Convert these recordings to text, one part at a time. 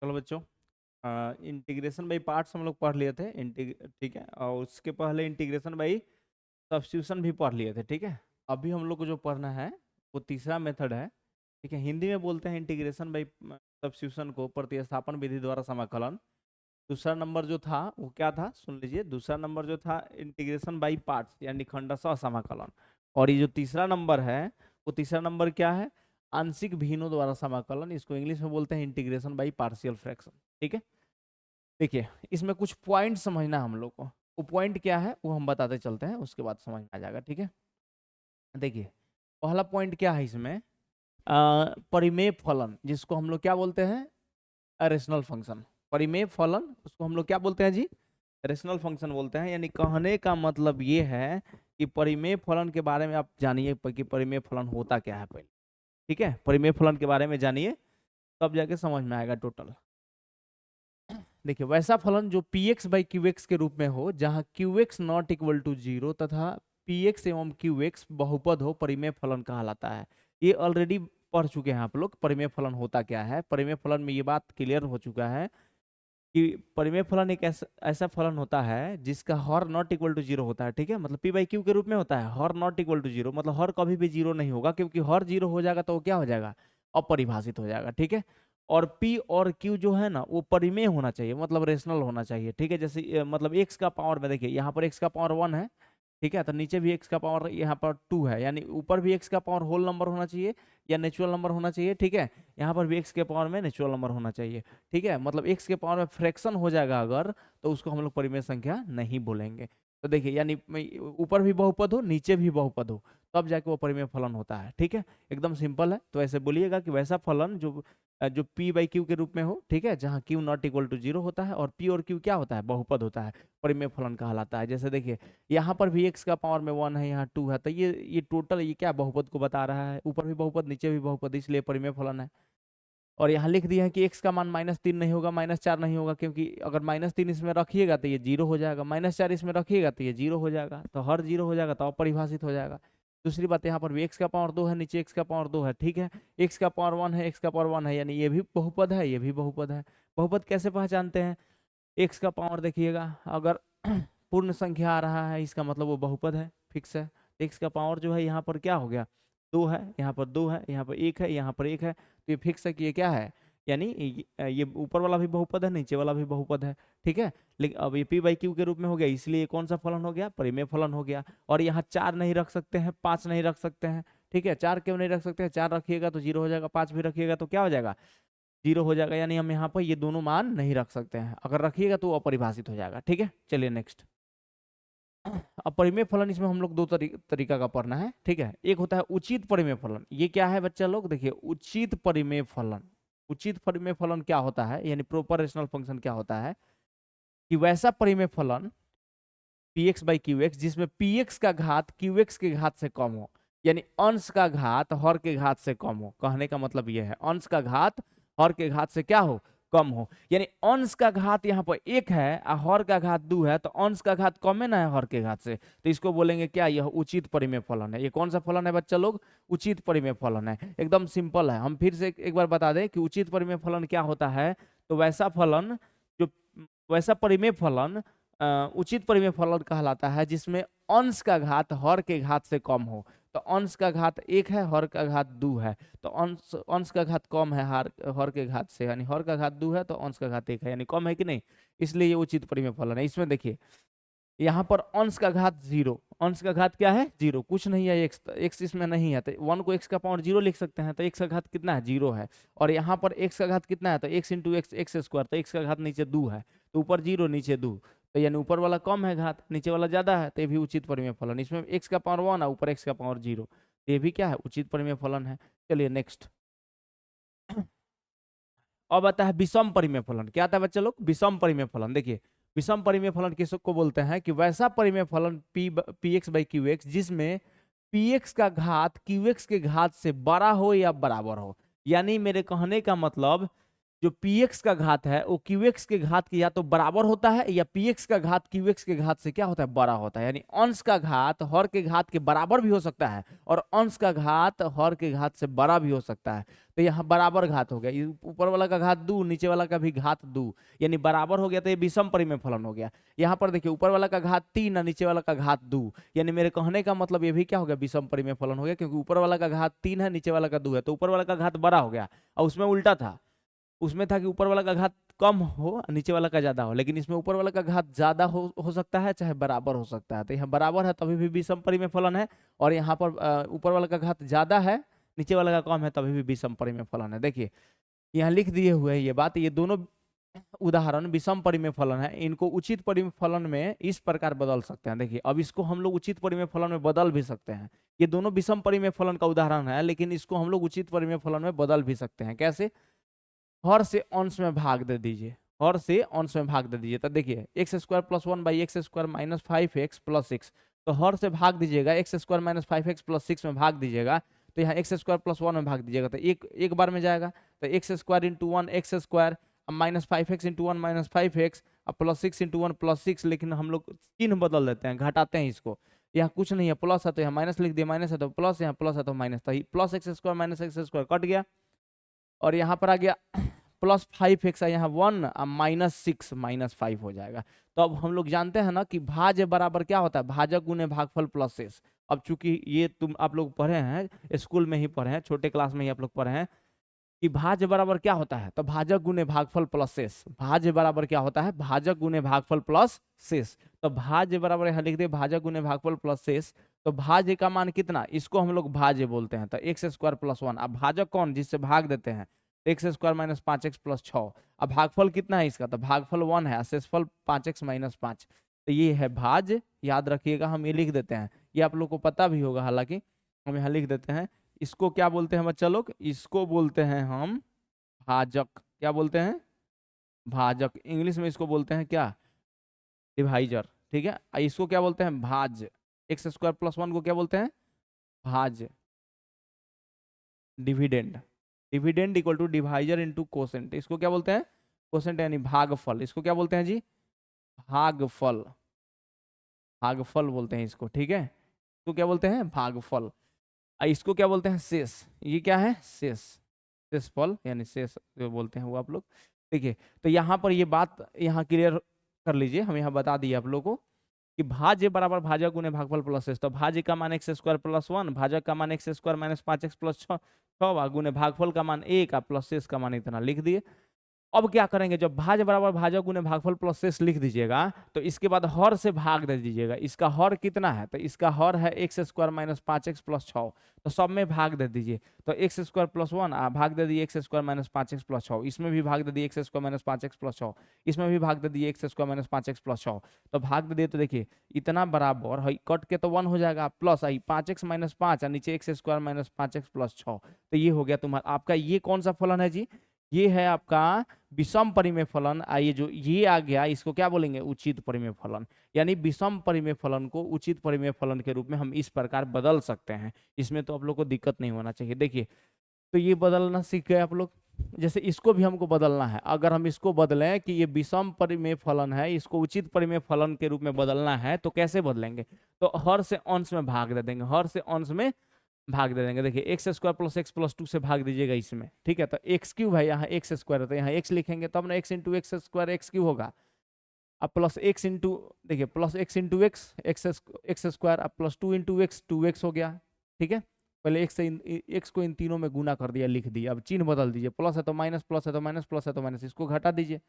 चलो बच्चों, integration by parts हम लोग पढ़ लिए थे। ठीक है, और उसके पहले इंटीग्रेशन बाई सब्स्टिट्यूशन भी पढ़ लिए थे। ठीक है, अभी हम लोग को जो पढ़ना है वो तीसरा मेथड है। ठीक है, हिंदी में बोलते हैं इंटीग्रेशन बाई सब्स्टिट्यूशन को प्रतिस्थापन विधि द्वारा समाकलन। दूसरा नंबर जो था वो क्या था, सुन लीजिए। दूसरा नंबर जो था इंटीग्रेशन बाई पार्ट्स यानी खंडशः समाकलन। और ये जो तीसरा नंबर है वो तीसरा नंबर क्या है, आंशिक भिन्नों द्वारा समाकलन। इसको इंग्लिश में बोलते हैं इंटीग्रेशन बाई पार्शियल फ्रैक्शन। ठीक है, देखिए इसमें कुछ पॉइंट समझना है हम लोग को। वो पॉइंट क्या है वो हम बताते चलते हैं, उसके बाद समझ में आ जाएगा। ठीक है, देखिए पहला पॉइंट क्या है इसमें, परिमेय फलन, जिसको हम लोग क्या बोलते हैं, रेशनल फंक्शन। परिमेय फलन उसको हम लोग क्या बोलते हैं जी, रेशनल फंक्शन बोलते हैं। यानी कहने का मतलब ये है कि परिमेय फलन के बारे में आप जानिए कि परिमेय फलन होता क्या है पहले। ठीक है, परिमेय फलन के बारे में जानिए, तब जाके समझ में आएगा टोटल। देखिए वैसा फलन जो p x by q x के रूप में हो, जहां q x not equal to zero तथा पी एक्स एवं क्यू एक्स बहुपद हो, परिमेय फलन कहलाता है। ये ऑलरेडी पढ़ चुके हैं आप लोग, परिमेय फलन होता क्या है। परिमेय फलन में ये बात क्लियर हो चुका है कि परिमेय फलन एक ऐसा फलन होता है जिसका हर नॉट इक्वल टू जीरो होता है। ठीक है, मतलब पी बाई क्यू के रूप में होता है, हर नॉट इक्वल टू जीरो, मतलब हर कभी भी जीरो नहीं होगा, क्योंकि हर जीरो हो जाएगा तो वो क्या हो जाएगा, अपरिभाषित हो जाएगा। ठीक है, और पी और क्यू जो है ना वो परिमेय होना चाहिए, मतलब रेशनल होना चाहिए। ठीक है, जैसे मतलब एक्स का पावर में देखिए यहाँ पर एक्स का पावर 1 है। ठीक है, तो नीचे भी एक्स का पावर यहाँ पर 2 है, यानी ऊपर भी एक्स का पावर होल नंबर होना चाहिए या नेचुरल नंबर होना चाहिए। ठीक है, यहाँ पर भी एक्स के पावर में नेचुरल नंबर होना चाहिए। ठीक है, मतलब एक्स के पावर में फ्रैक्शन हो जाएगा अगर, तो उसको हम लोग परिमेय संख्या नहीं बोलेंगे। तो देखिए यानी ऊपर भी बहुपद हो नीचे भी बहुपद हो, तब जाके वो परिमेय फलन होता है। ठीक है, एकदम सिंपल है। तो ऐसे बोलिएगा कि वैसा फलन जो पी बाई क्यू के रूप में हो, ठीक है, जहाँ q not equal to zero होता है और पी और क्यू क्या होता है, बहुपद होता है, परिमेय फलन कहलाता है। जैसे देखिए यहाँ पर भी एक्स का पावर में 1 है, यहाँ 2 है, तो ये टोटल ये क्या बहुपद को बता रहा है, ऊपर भी बहुपद नीचे भी बहुपद, इसलिए परिमेय फलन है। और यहाँ लिख दिया है कि एक्स का मान -3 नहीं होगा, -4 नहीं होगा, क्योंकि अगर -3 इसमें रखिएगा तो ये जीरो हो जाएगा, -4 इसमें रखिएगा तो ये जीरो हो जाएगा, तो हर जीरो हो जाएगा तो अपरिभाषित हो जाएगा। दूसरी बात, यहाँ पर भी एक्स का पावर 2 है, नीचे एक्स का पावर 2 है। ठीक है, एक्स का पावर 1 है, एक्स का पावर 1 है, यानी ये भी बहुपद है, ये भी बहुपद है। बहुपद कैसे पहचानते हैं, एक्स का पावर देखिएगा, अगर पूर्ण संख्या आ रहा है इसका मतलब वो बहुपद है, फिक्स है। एक्स का पावर जो है यहाँ पर क्या हो गया, 2 है, यहाँ पर 2 है, यहाँ पर 1 है, यहाँ पर 1 है, तो ये फिक्स है कि ये क्या है, यानी ये ऊपर वाला भी बहुपद है, नीचे वाला भी बहुपद है। ठीक है, लेकिन अब ये पी बाई क्यू के रूप में हो गया, इसलिए ये कौन सा फलन हो गया, परिमेय फलन हो गया। और यहाँ 4 नहीं रख सकते हैं, 5 नहीं रख सकते हैं। ठीक है, 4 क्यों नहीं रख सकते हैं, 4 रखिएगा तो जीरो हो जाएगा, 5 भी रखिएगा तो क्या हो जाएगा, जीरो हो जाएगा, यानी हम यहाँ पर ये दोनों मान नहीं रख सकते हैं। अगर रखिएगा तो अपरिभाषित हो जाएगा। ठीक है, चलिए नेक्स्ट। अब परिमेय फलन इसमें हम लोग दो तरीका का पढ़ना है। ठीक है, एक होता है उचित परिमेय फलन। ये क्या है बच्चा लोग, देखिए उचित परिमेय फलन, उचित परिमेय फलन क्या होता है, यानी प्रोपर रेशनल फंक्शन क्या होता है, कि वैसा परिमेय फलन P x by q x जिसमें पी एक्स का घात क्यू एक्स के घात से कम हो, यानी अंश का घात हर के घात से कम हो। कहने का मतलब यह है अंश का घात हर के घात से क्या हो, कम हो। यानी अंश का घात यहाँ पर 1 है और हर का घात 2 है, तो अंश का घात कम है ना है हर के घात से, तो इसको बोलेंगे क्या, यह उचित परिमेय फलन है। ये कौन सा फलन है बच्चा लोग, उचित परिमेय फलन है। एकदम सिंपल है। हम फिर से एक बार बता दें कि उचित परिमेय फलन क्या होता है। तो वैसा फलन जो वैसा परिमेय फलन उचित परिमेय फलन कहलाता है जिसमें अंश का घात हर के घात से कम हो। तो अंश का घात 1 है, हर का घात 2 है, तो अंश अंश का घात कम है हर के घात से, यानी हर का घात 2 है तो अंश का घात 1 है, यानी कम है कि नहीं, इसलिए ये उचित परिमेय फलन है। इसमें देखिए यहाँ पर अंश का घात 0, अंश का घात क्या है 0, कुछ नहीं है, एक्स इसमें नहीं है, तो 1 को एक्स का पावर 0 लिख सकते हैं, तो एक्स का घात कितना है 0 है। और यहाँ पर एक्स का घात कितना है, तो x into x x square, तो एक्स का घात नीचे 2 है, तो ऊपर 0 नीचे 2, तो यानी ऊपर वाला कम है घात, नीचे वाला ज्यादा है, तो ये भी उचित परिमेय फलन। इसमें एक्स का पावर 1 है, ऊपर एक्स का पावर 0, तो ये भी क्या है, उचित परिमेय फलन है। चलिए नेक्स्ट। अब आता है विषम परिमेय फलन। क्या आता है बच्चे लोग, विषम परिमेय फलन। देखिए विषम परिमेय फलन किसको बोलते हैं, कि वैसा परिमेय फलन P x by q x जिसमें पी एक्स का घात क्यू एक्स के घात से बड़ा हो या बराबर हो। यानी मेरे कहने का मतलब जो px का घात है वो qx के घात के या तो बराबर होता है या px का घात qx के घात से क्या होता है, बड़ा होता है। यानी अंश का घात हर के घात के बराबर भी हो सकता है और अंश का घात हर के घात से बड़ा भी हो सकता है। तो यहाँ बराबर घात हो गया, ये ऊपर वाला का घात 2, नीचे वाला का भी घात 2, यानी बराबर हो गया, तो ये विषम परिमेय फलन हो गया। यहाँ पर देखिए ऊपर वाला का घात 3 और नीचे वाला का घात 2, यानी मेरे कहने का मतलब ये भी क्या हो गया, विषम परिमेय फलन हो गया, क्योंकि ऊपर वाला का घात 3 है, नीचे वाला का 2 है, तो ऊपर वाला का घात बड़ा हो गया। और उसमें उल्टा था, उसमें था कि ऊपर वाला का घात कम हो नीचे वाला का ज्यादा हो, लेकिन इसमें ऊपर वाला का घात ज्यादा हो सकता है चाहे बराबर हो सकता है। तो यहाँ बराबर है तभी भी विषम परिमेय फलन है, और यहाँ पर ऊपर वाला का घात ज्यादा है नीचे वाला का कम है तभी भी विषम परिमेय फलन है। देखिए यहाँ लिख दिए हुए है ये बात, ये दोनों उदाहरण विषम परिमेय फलन है, इनको उचित परिमेय फलन में इस प्रकार बदल सकते हैं। देखिए अब इसको हम लोग उचित परिमेय फलन में बदल भी सकते हैं। ये दोनों विषम परिमेय फलन का उदाहरण है, लेकिन इसको हम लोग उचित परिमेय फलन में बदल भी सकते हैं। कैसे? हर से अंश में भाग दे दीजिए, हर से अंश में भाग दे दीजिए। तो देखिए x square plus 1 by x square minus 5x plus 6, तो हर से भाग दीजिएगा, x square minus 5x plus 6 में भाग दीजिएगा, तो यहाँ एक्स स्क्वायर प्लस 1 में भाग दीजिएगा, तो एक बार में जाएगा। तो x square into 1 x square, minus 5x into 1 minus 5x, अब प्लस 6 इंटू 1 प्लस 6, लेकिन हम लोग चिन्ह बदल देते हैं, घटाते हैं इसको। यहाँ कुछ नहीं है, प्लस है तो यहाँ माइनस लिख दिया, माइनस है तो प्लस, यहाँ प्लस है तो माइनस, तो plus x square minus x square cut गया, और यहाँ पर आ गया प्लस 5x, यहाँ 1 माइनस 6 माइनस 5 हो जाएगा। तो अब हम लोग जानते हैं ना कि भाज्य बराबर क्या होता है, भाजक गुने भागफल प्लस शेष। अब चूंकि ये आप लोग पढ़े हैं, स्कूल में ही पढ़े हैं, छोटे क्लास में ही आप लोग पढ़े हैं कि भाज्य बराबर क्या होता है, तो भाजक गुने भागफल प्लस शेष। भाज्य बराबर क्या होता है, भाजक गुने भागफल प्लस शेष। तो भाज्य बराबर यहाँ लिख दे भाजक गुने भागफल प्लस शेष। तो भाज्य का मान कितना, इसको हम लोग भाज्य बोलते हैं, तो एक्स स्क्वायर प्लस 1। अब भाजक कौन, जिससे भाग देते हैं, x square minus 5x plus 6। अब भागफल कितना है इसका, तो भागफल 1 है, शेषफल 5x माइनस 5। तो ये है भाज्य, याद रखिएगा, हम ये लिख देते हैं, ये आप लोग को पता भी होगा, हालांकि हम यहाँ लिख देते हैं। इसको क्या बोलते हैं बच्चा लोग, इसको बोलते हैं हम भाजक। क्या बोलते हैं, भाजक। इंग्लिश में इसको बोलते हैं क्या, डिवाइजर, ठीक है। इसको क्या बोलते हैं, भाज्य। एक्स स्क्वायर प्लस 1 को क्या बोलते हैं, भाज्य। Dividend, dividend equal to divisor into quotient, इसको क्या बोलते हैं, कोसेंट यानी भागफल। इसको क्या बोलते हैं जी, भागफल, भागफल बोलते हैं इसको, ठीक है। इसको क्या बोलते हैं, भागफल। इसको क्या बोलते हैं, शेष। ये क्या है, शेष, शेषफल यानी शेष जो बोलते हैं वो आप लोग। देखिए तो यहाँ पर ये बात यहाँ क्लियर कर लीजिए, हम यहाँ बता दिए आप लोगों को कि भाज्य बराबर भाजक गुने भागफल प्लस शेष। तो भाज्य का मान एक्स स्क्वायर प्लस 1, भाजक का मान x square minus 5x plus 6 गुने भागफल का मान 1 प्लस शेष का मान इतना लिख दिए। अब क्या करेंगे, जब भाज्य बराबर भाजक गुने भागफल प्लस शेष लिख दीजिएगा, तो इसके बाद हर से भाग दे दीजिएगा। इसका हर कितना है, तो इसका हर है x square minus 5x plus 6, तो सब में भाग दे दीजिए। तो एक्स स्क्वायर प्लस 1 भाग दे दिए x square minus 5x plus 6, इसमें भी भाग दे दिए x square minus 5x plus 6, इसमें भी भाग दे दिए x square minus 5x plus 6। तो भाग दे दिए, तो देखिए इतना बराबर है, कट के तो 1 हो जाएगा, प्लस आई 5x माइनस 5 और नीचे x square minus 5x plus 6। तो ये हो गया तुम्हारा आपका, ये कौन सा फलन है जी, ये है आपका विषम परिमेय फलन। आइए जो ये आ गया इसको क्या बोलेंगे, उचित परिमेय फलन। यानी विषम परिमेय फलन को उचित परिमेय फलन के रूप में हम इस प्रकार बदल सकते हैं, इसमें तो आप लोग को दिक्कत नहीं होना चाहिए। देखिए तो ये बदलना सीख गए आप लोग। जैसे इसको भी हमको बदलना है, अगर हम इसको बदलें कि ये विषम परिमेय फलन है, इसको उचित परिमेय फलन के रूप में बदलना है, तो कैसे बदलेंगे, तो हर से अंश में भाग दे देंगे, हर से अंश में भाग दे देंगे। देखिए x square plus x plus 2 से भाग दीजिएगा इसमें, ठीक है। तो एक्स क्यूब है, यहाँ एक्स स्क्वायर है, तो यहाँ एक्स लिखेंगे, तब ना x into x square x cube होगा। अब प्लस एक्स इंटू, देखिए plus x into x x square, अब प्लस 2 इंटू एक्स 2x हो गया, ठीक है। पहले एक्स से एक्स को इन तीनों में गुना कर दिया, लिख दिया। अब चिन्ह बदल दीजिए, प्लस है तो माइनस, प्लस है तो माइनस, प्लस है तो माइनस, इसको घटा दीजिए।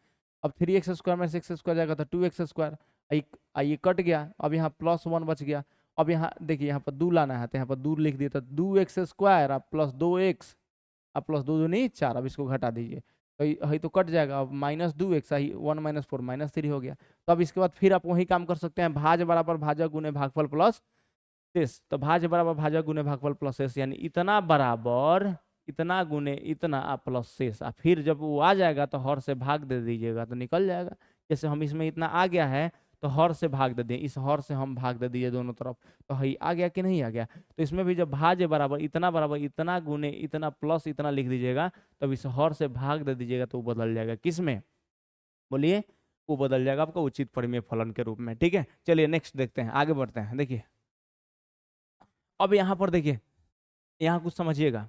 अब 3x square minus x square जाएगा तो 2x स्क्वायर, ये कट गया। अब यहाँ प्लस 1 बच गया। अब यहाँ देखिए यहाँ पर 2 लाना है, तो यहाँ पर 2 लिख दिया, तो 2x स्क्वायर अब प्लस 2x अब प्लस 2 दूनी 4। अब इसको घटा दीजिए, तो ये तो कट जाएगा। अब माइनस 2x 1 माइनस 4 माइनस 3 हो गया। तो अब इसके बाद फिर आप वही काम कर सकते हैं, भाज्य बराबर भाजक गुने भागफल प्लस शेष। तो भाज्य बराबर भाजक गुने भागफल प्लस शेष, यानी इतना बराबर इतना गुने इतना प्लस शेष। फिर जब वो आ जाएगा तो हर से भाग दे दीजिएगा तो निकल जाएगा। जैसे हम इसमें इतना आ गया है, तो हर से भाग दे दिए, इस हर से हम भाग दे दिए दोनों तरफ, तो हई आ गया कि नहीं आ गया। तो इसमें भी जब भाज्य बराबर इतना गुने इतना प्लस इतना लिख दीजिएगा, तब इस हर से भाग दे दीजिएगा तो वो बदल जाएगा किस में, बोलिए, वो बदल जाएगा आपका उचित परिमेय फलन के रूप में। ठीक है, चलिए नेक्स्ट देखते हैं, आगे बढ़ते हैं। देखिए अब यहाँ पर देखिए, यहाँ कुछ समझिएगा,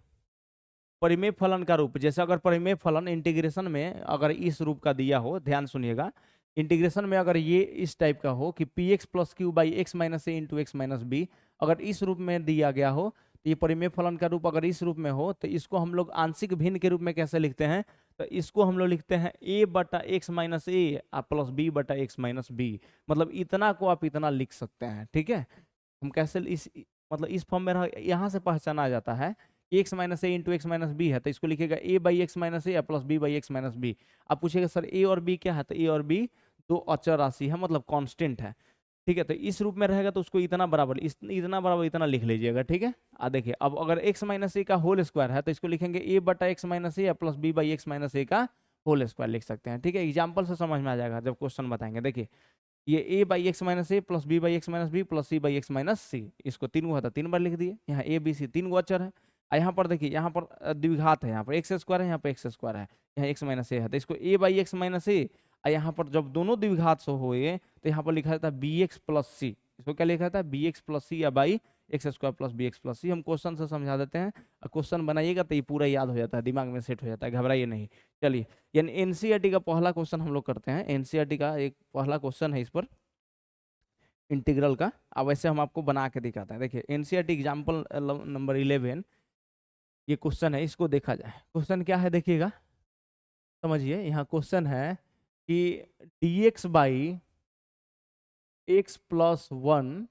परिमेय फलन का रूप, जैसे अगर परिमेय फलन इंटीग्रेशन में अगर इस रूप का दिया हो, ध्यान सुनिएगा, इंटीग्रेशन में अगर ये इस टाइप का हो कि p x plus q by x minus a into x minus b, अगर इस रूप में दिया गया हो, तो ये परिमेय फलन का रूप अगर इस रूप में हो, तो इसको हम लोग आंशिक भिन्न के रूप में कैसे लिखते हैं, तो इसको हम लोग लिखते हैं ए बटा x minus a plus B बटा एक्स माइनस बी, मतलब इतना को आप इतना लिख सकते हैं। ठीक है, हम कैसे इस मतलब इस फॉर्म में यहाँ से पहचाना आ जाता है, x minus a into x minus b है, तो इसको लिखेगा a by x minus a plus b by x minus b. आप पूछेगा सर ए और बी क्या है, तो ए और बी दो अचर राशि है, मतलब कांस्टेंट है। ठीक है, तो इस रूप में रहेगा तो उसको इतना बराबर इतना लिख लीजिएगा। ठीक है, देखिए अब अगर एक्स माइनस ए का होल स्क्वायर है, तो इसको लिखेंगे ए बटा x minus a plus b by x minus a का होल स्क्वायर लिख सकते हैं। ठीक है, एग्जाम्पल से समझ में आ जाएगा जब क्वेश्चन बताएंगे। देखिए ये a by x minus a plus b by x minus b plus c by x minus c, इसको तीन हुआ था 3 बार लिख दिए। यहाँ ए बी सी 3 गो अचर है। यहाँ पर देखिए, यहाँ पर द्विघात है, यहाँ पर एक्स स्क्वायर है, यहाँ पर एक्स स्क्वायर है, यहाँ एक्स माइनस ए है, तो इसको ए बाई एक्स माइनस ए, यहाँ पर जब दोनों द्विघात से हुए तो यहाँ पर लिखा जाता है बी एक्स प्लस सी, इसको क्या लिखा जाता है बी एक्स प्लस सी या by x square plus b x plus c. हम क्वेश्चन से समझा देते हैं, क्वेश्चन बनाइएगा तो ये पूरा याद हो जाता है, दिमाग में सेट हो जाता है, घबराइए नहीं। चलिए, यानी एनसीईआरटी का पहला क्वेश्चन हम लोग करते हैं, एनसीईआरटी का एक पहला क्वेश्चन है इस पर इंटीग्रल का। अब वैसे हम आपको बना के दिखाते हैं। देखिए एनसीईआरटी एग्जाम्पल नंबर 11, ये क्वेश्चन है, इसको देखा जाए। क्वेश्चन क्या है देखिएगा, समझिए। यहाँ क्वेश्चन है कि dx बाई एक्स प्लस 1,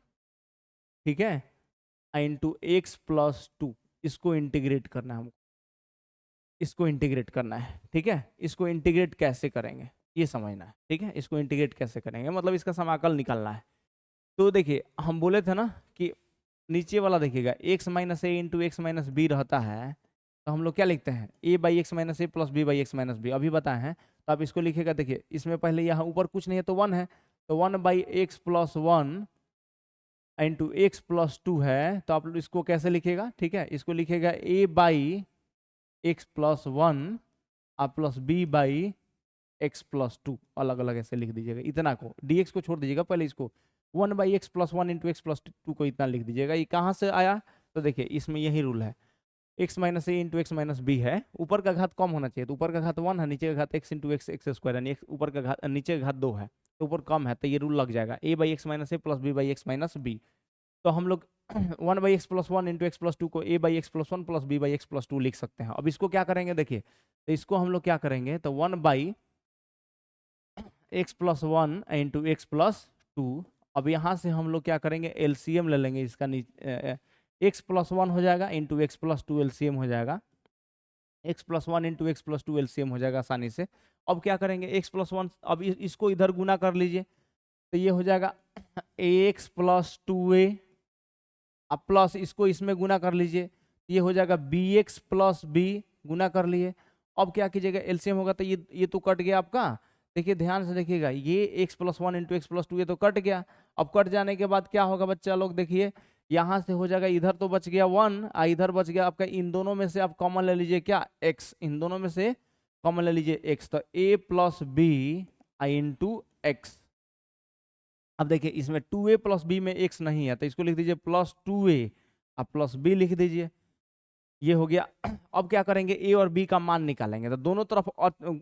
ठीक है, इंटू एक्स प्लस 2, इसको इंटीग्रेट करना है हमको, इसको इंटीग्रेट करना है। ठीक है, इसको इंटीग्रेट कैसे करेंगे ये समझना है। ठीक है, इसको इंटीग्रेट कैसे करेंगे, मतलब इसका समाकल निकालना है। तो देखिए हम बोले थे ना कि नीचे वाला देखिएगा x minus a into x minus b रहता है, तो हम लोग क्या लिखते हैं a by x minus a plus b by x minus b, अभी बताए हैं। तो आप इसको लिखेगा, देखिए इसमें पहले यहाँ ऊपर कुछ नहीं है तो 1 है, तो 1 by x plus 1 into x plus 2 है, तो आप इसको कैसे लिखेगा, ठीक है, इसको लिखेगा a by x plus 1 plus b by x plus 2, अलग अलग ऐसे लिख दीजिएगा। इतना को dx को छोड़ दीजिएगा, पहले इसको 1 by x plus 1 into x plus 2 को इतना लिख दीजिएगा। ये कहाँ से आया, तो देखिए इसमें यही रूल है, x minus a into x minus b है, ऊपर का घात कम होना चाहिए, तो ऊपर का घात 1 है, नीचे का घात x into x x square, यानी ऊपर का घात नीचे का घात 2 है, तो ऊपर कम है, तो ये रूल लग जाएगा a by x minus a plus b by x minus b. तो हम लोग 1 by x plus 1 into x plus 2 को a by x plus 1 plus b by x plus 2 लिख सकते हैं। अब इसको क्या करेंगे, देखिए तो इसको हम लोग क्या करेंगे, तो 1 by x plus 1 into x plus 2, अब यहाँ से हम लोग क्या करेंगे एलसीएम ले लेंगे, इसका एक्स प्लस 1 हो जाएगा इंटू एक्स प्लस 2 एलसीएम हो जाएगा, x plus 1 into x plus 2 LCM हो जाएगा आसानी से। अब क्या करेंगे एक्स प्लस 1, अब इसको इधर गुना कर लीजिए, तो ये हो जाएगा एक्स प्लस 2a, अब प्लस इसको इसमें गुना कर लीजिए, ये हो जाएगा बी एक्स प्लस बी, गुना कर लिए। अब क्या कीजिएगा एलसीएम होगा, तो ये तो कट गया आपका, देखिए ध्यान से देखिएगा, ये x plus 1 into x plus 2 ये तो कट गया। अब कट जाने के बाद क्या होगा बच्चा लोग, देखिए यहाँ से हो जाएगा, इधर तो बच गया 1 इधर बच गया आपका, इन दोनों में से आप कॉमन ले लीजिए क्या, x, इन दोनों में से कॉमन ले लीजिए x, तो a plus b into x. अब देखिए इसमें 2a प्लस बी में x नहीं है, तो इसको लिख दीजिए प्लस 2a प्लस b लिख दीजिए, ये हो गया। अब क्या करेंगे a और b का मान निकालेंगे, तो दोनों तरफ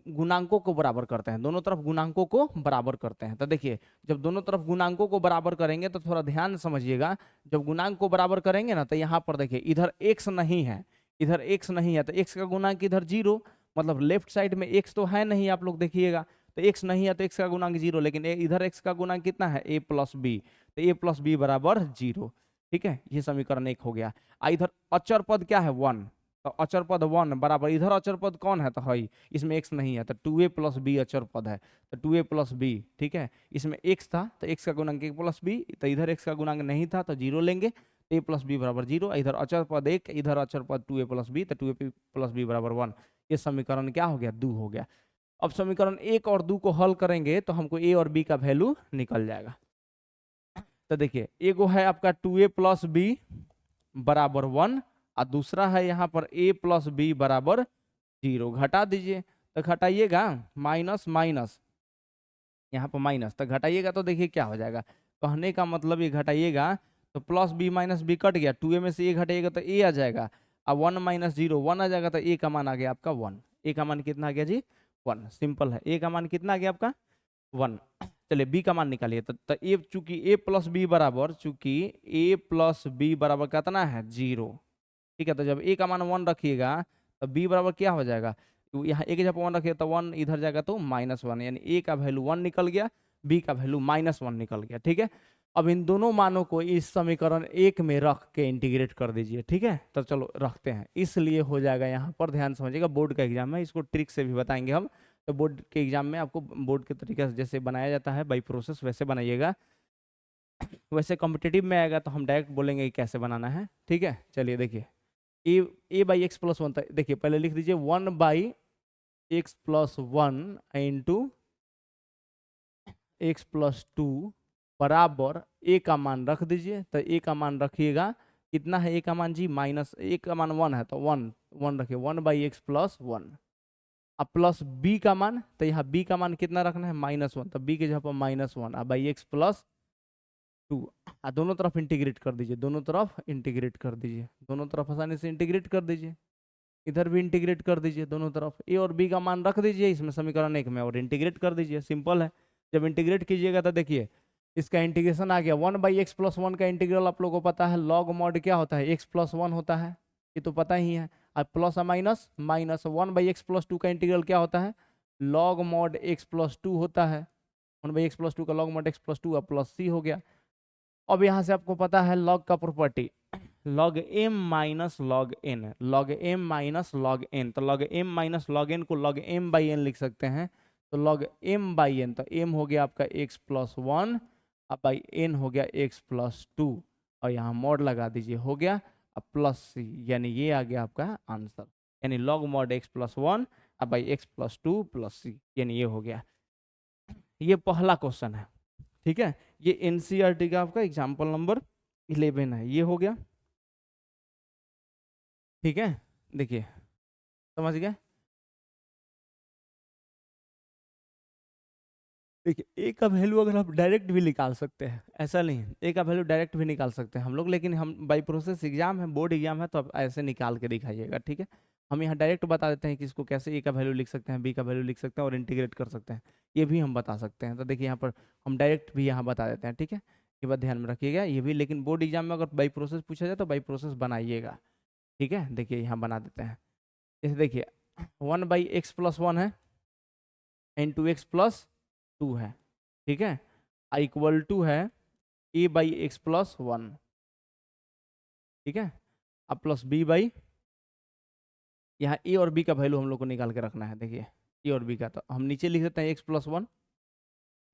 गुणांकों को बराबर करते हैं, दोनों तरफ गुणांकों को बराबर करते हैं। तो देखिए जब दोनों तरफ गुणांकों को बराबर करेंगे तो थोड़ा ध्यान समझिएगा, जब गुणांक को बराबर करेंगे ना, तो यहाँ पर देखिए इधर x नहीं है, इधर x नहीं है, तो x का गुणांक इधर 0, मतलब लेफ्ट साइड में x तो है नहीं, आप लोग देखिएगा, तो x नहीं है तो x का गुणांक 0, लेकिन इधर x का गुणांक कितना है a प्लस बी, तो a प्लस बी बराबर 0। ठीक है, ये समीकरण 1 हो गया। इधर अचर पद क्या है 1, तो अचर पद 1 बराबर, इधर अचर पद कौन है, तो है इसमें x नहीं है, तो 2a प्लस बी अचर पद है, तो 2a प्लस बी, ठीक है, इसमें x था तो x का गुणांक 1 प्लस बी, तो इधर x का गुणांक नहीं था तो 0 लेंगे, a प्लस बी बराबर 0, इधर अचर पद 1, इधर अचर पद 2a प्लस बी, तो 2a प्लस बी बराबर 1, ये समीकरण क्या हो गया 2 हो गया। अब समीकरण 1 और 2 को हल करेंगे तो हमको a और b का वैल्यू निकल जाएगा। तो देखिए एगो है आपका 2a प्लस बी बराबर 1 और दूसरा है यहाँ पर a प्लस बी बराबर 0। घटा दीजिए, तो घटाइएगा माइनस माइनस, यहाँ पर माइनस, तो घटाइएगा तो देखिए क्या हो जाएगा। कहने का मतलब ये घटाइएगा तो plus b minus b cut गया, 2a में से a घटाइएगा तो a आ जाएगा, अब 1 माइनस 0 1 आ जाएगा, तो a का मान आ गया आपका 1। a का मान कितना आ गया जी 1, सिंपल है। a का मान कितना आ गया आपका 1। चलिए b का मान निकालिए, तो a चूंकि a प्लस बी बराबर, चूंकि a प्लस बी बराबर कितना है 0, ठीक है। तो जब a का मान 1 रखिएगा तो b बराबर क्या हो जाएगा, तो यहाँ a के जब 1 रखिएगा तो 1 इधर जाएगा तो -1, यानी a का वैल्यू 1 निकल गया, b का वैल्यू -1 निकल गया, ठीक है। अब इन दोनों मानों को इस समीकरण 1 में रख के इंटीग्रेट कर दीजिए, ठीक है। तो चलो रखते हैं, इसलिए हो जाएगा यहाँ पर, ध्यान समझिएगा, बोर्ड का एग्जाम है, इसको ट्रिक से भी बताएंगे हम। तो बोर्ड के एग्जाम में आपको बोर्ड के तरीके से जैसे बनाया जाता है बाई प्रोसेस वैसे बनाइएगा। वैसे कॉम्पिटिटिव में आएगा तो हम डायरेक्ट बोलेंगे कि कैसे बनाना है, ठीक है। चलिए देखिए ए बाई एक्स प्लस 1, देखिए पहले लिख दीजिए 1 by x plus 1 into x plus 2 बराबर ए का मान रख दीजिए। तो ए का मान रखिएगा, कितना है ए का मान जी माइनस, ए का मान 1 है तो 1 1 रखिए, 1 बाई एक्स प्लस 1। अब प्लस बी का मान, तो यहाँ बी का मान कितना रखना है -1, तो बी के जगह पर -1 अब बाई एक्स प्लस 2। दोनों तरफ इंटीग्रेट कर दीजिए, दोनों तरफ इंटीग्रेट कर दीजिए, दोनों तरफ आसानी से इंटीग्रेट कर दीजिए, इधर भी इंटीग्रेट कर दीजिए, दोनों तरफ ए और बी का मान रख दीजिए इसमें समीकरण 1 में और इंटीग्रेट कर दीजिए, सिंपल है। जब इंटीग्रेट कीजिएगा तो देखिए इसका इंटीग्रेशन आ गया, 1 बाई एक्स प्लस 1 का इंटीग्रल आप लोगों को पता है, लॉग मॉड क्या होता है, एक्स प्लस 1 होता है, ये तो पता ही है। अब plus minus minus, 1 by x plus 2 का इंटीग्रल क्या होता है, लॉग मॉड एक्स प्लस 2 होता है, 1 बाई एक्स प्लस 2 का लॉग मॉड एक्स प्लस 2 अब प्लस सी हो गया। अब यहाँ से आपको पता है लॉग का property, log m minus log n, log m minus log n, तो log m minus log n को लॉग एम बाई एन लिख सकते हैं, तो लॉग एम बाई एन, तो एम हो गया आपका एक्स प्लस 1 अब बाई एन हो गया एक्स प्लस 2, और यहाँ मॉड लगा दीजिए, हो गया अब प्लस सी, यानी ये आ गया आपका आंसर, यानी लॉग मॉड एक्स प्लस 1 अब बाई एक्स प्लस 2 प्लस सी, यानी ये हो गया। ये पहला क्वेश्चन है, ठीक है। ये एनसीईआरटी का आपका एग्जाम्पल नंबर 11 है, ये हो गया, ठीक है। देखिए समझ गए, देखिए ए का वैल्यू अगर आप डायरेक्ट भी निकाल सकते हैं, ऐसा नहीं है, ए का वैल्यू डायरेक्ट भी निकाल सकते हैं हम लोग, लेकिन हम बाई प्रोसेस एग्जाम है, बोर्ड एग्जाम है, तो आप ऐसे निकाल के दिखाइएगा, ठीक है। हम यहाँ डायरेक्ट बता देते हैं कि इसको कैसे ए का वैल्यू लिख सकते हैं, बी का वैल्यू लिख सकते हैं और इंटीग्रेट कर सकते हैं, ये भी हम बता सकते हैं। तो देखिए यहाँ पर हम डायरेक्ट भी यहाँ बता देते हैं, ठीक है, ये बात ध्यान में रखिएगा ये भी। लेकिन बोर्ड एग्जाम में अगर बाई प्रोसेस पूछा जाए तो बाई प्रोसेस बनाइएगा, ठीक है। देखिए यहाँ बना देते हैं, जैसे देखिए 1 बाई एक्स प्लस 1 है, इंटू एक्स प्लस 2 है, ठीक है, इक्वल टू है ए बाई एक्स प्लस 1, ठीक है। अब प्लस बी बाई, यहाँ ए और बी का वैल्यू हम लोग को निकाल के रखना है, देखिए ए और बी का, तो हम नीचे लिख देते हैं एक्स प्लस 1,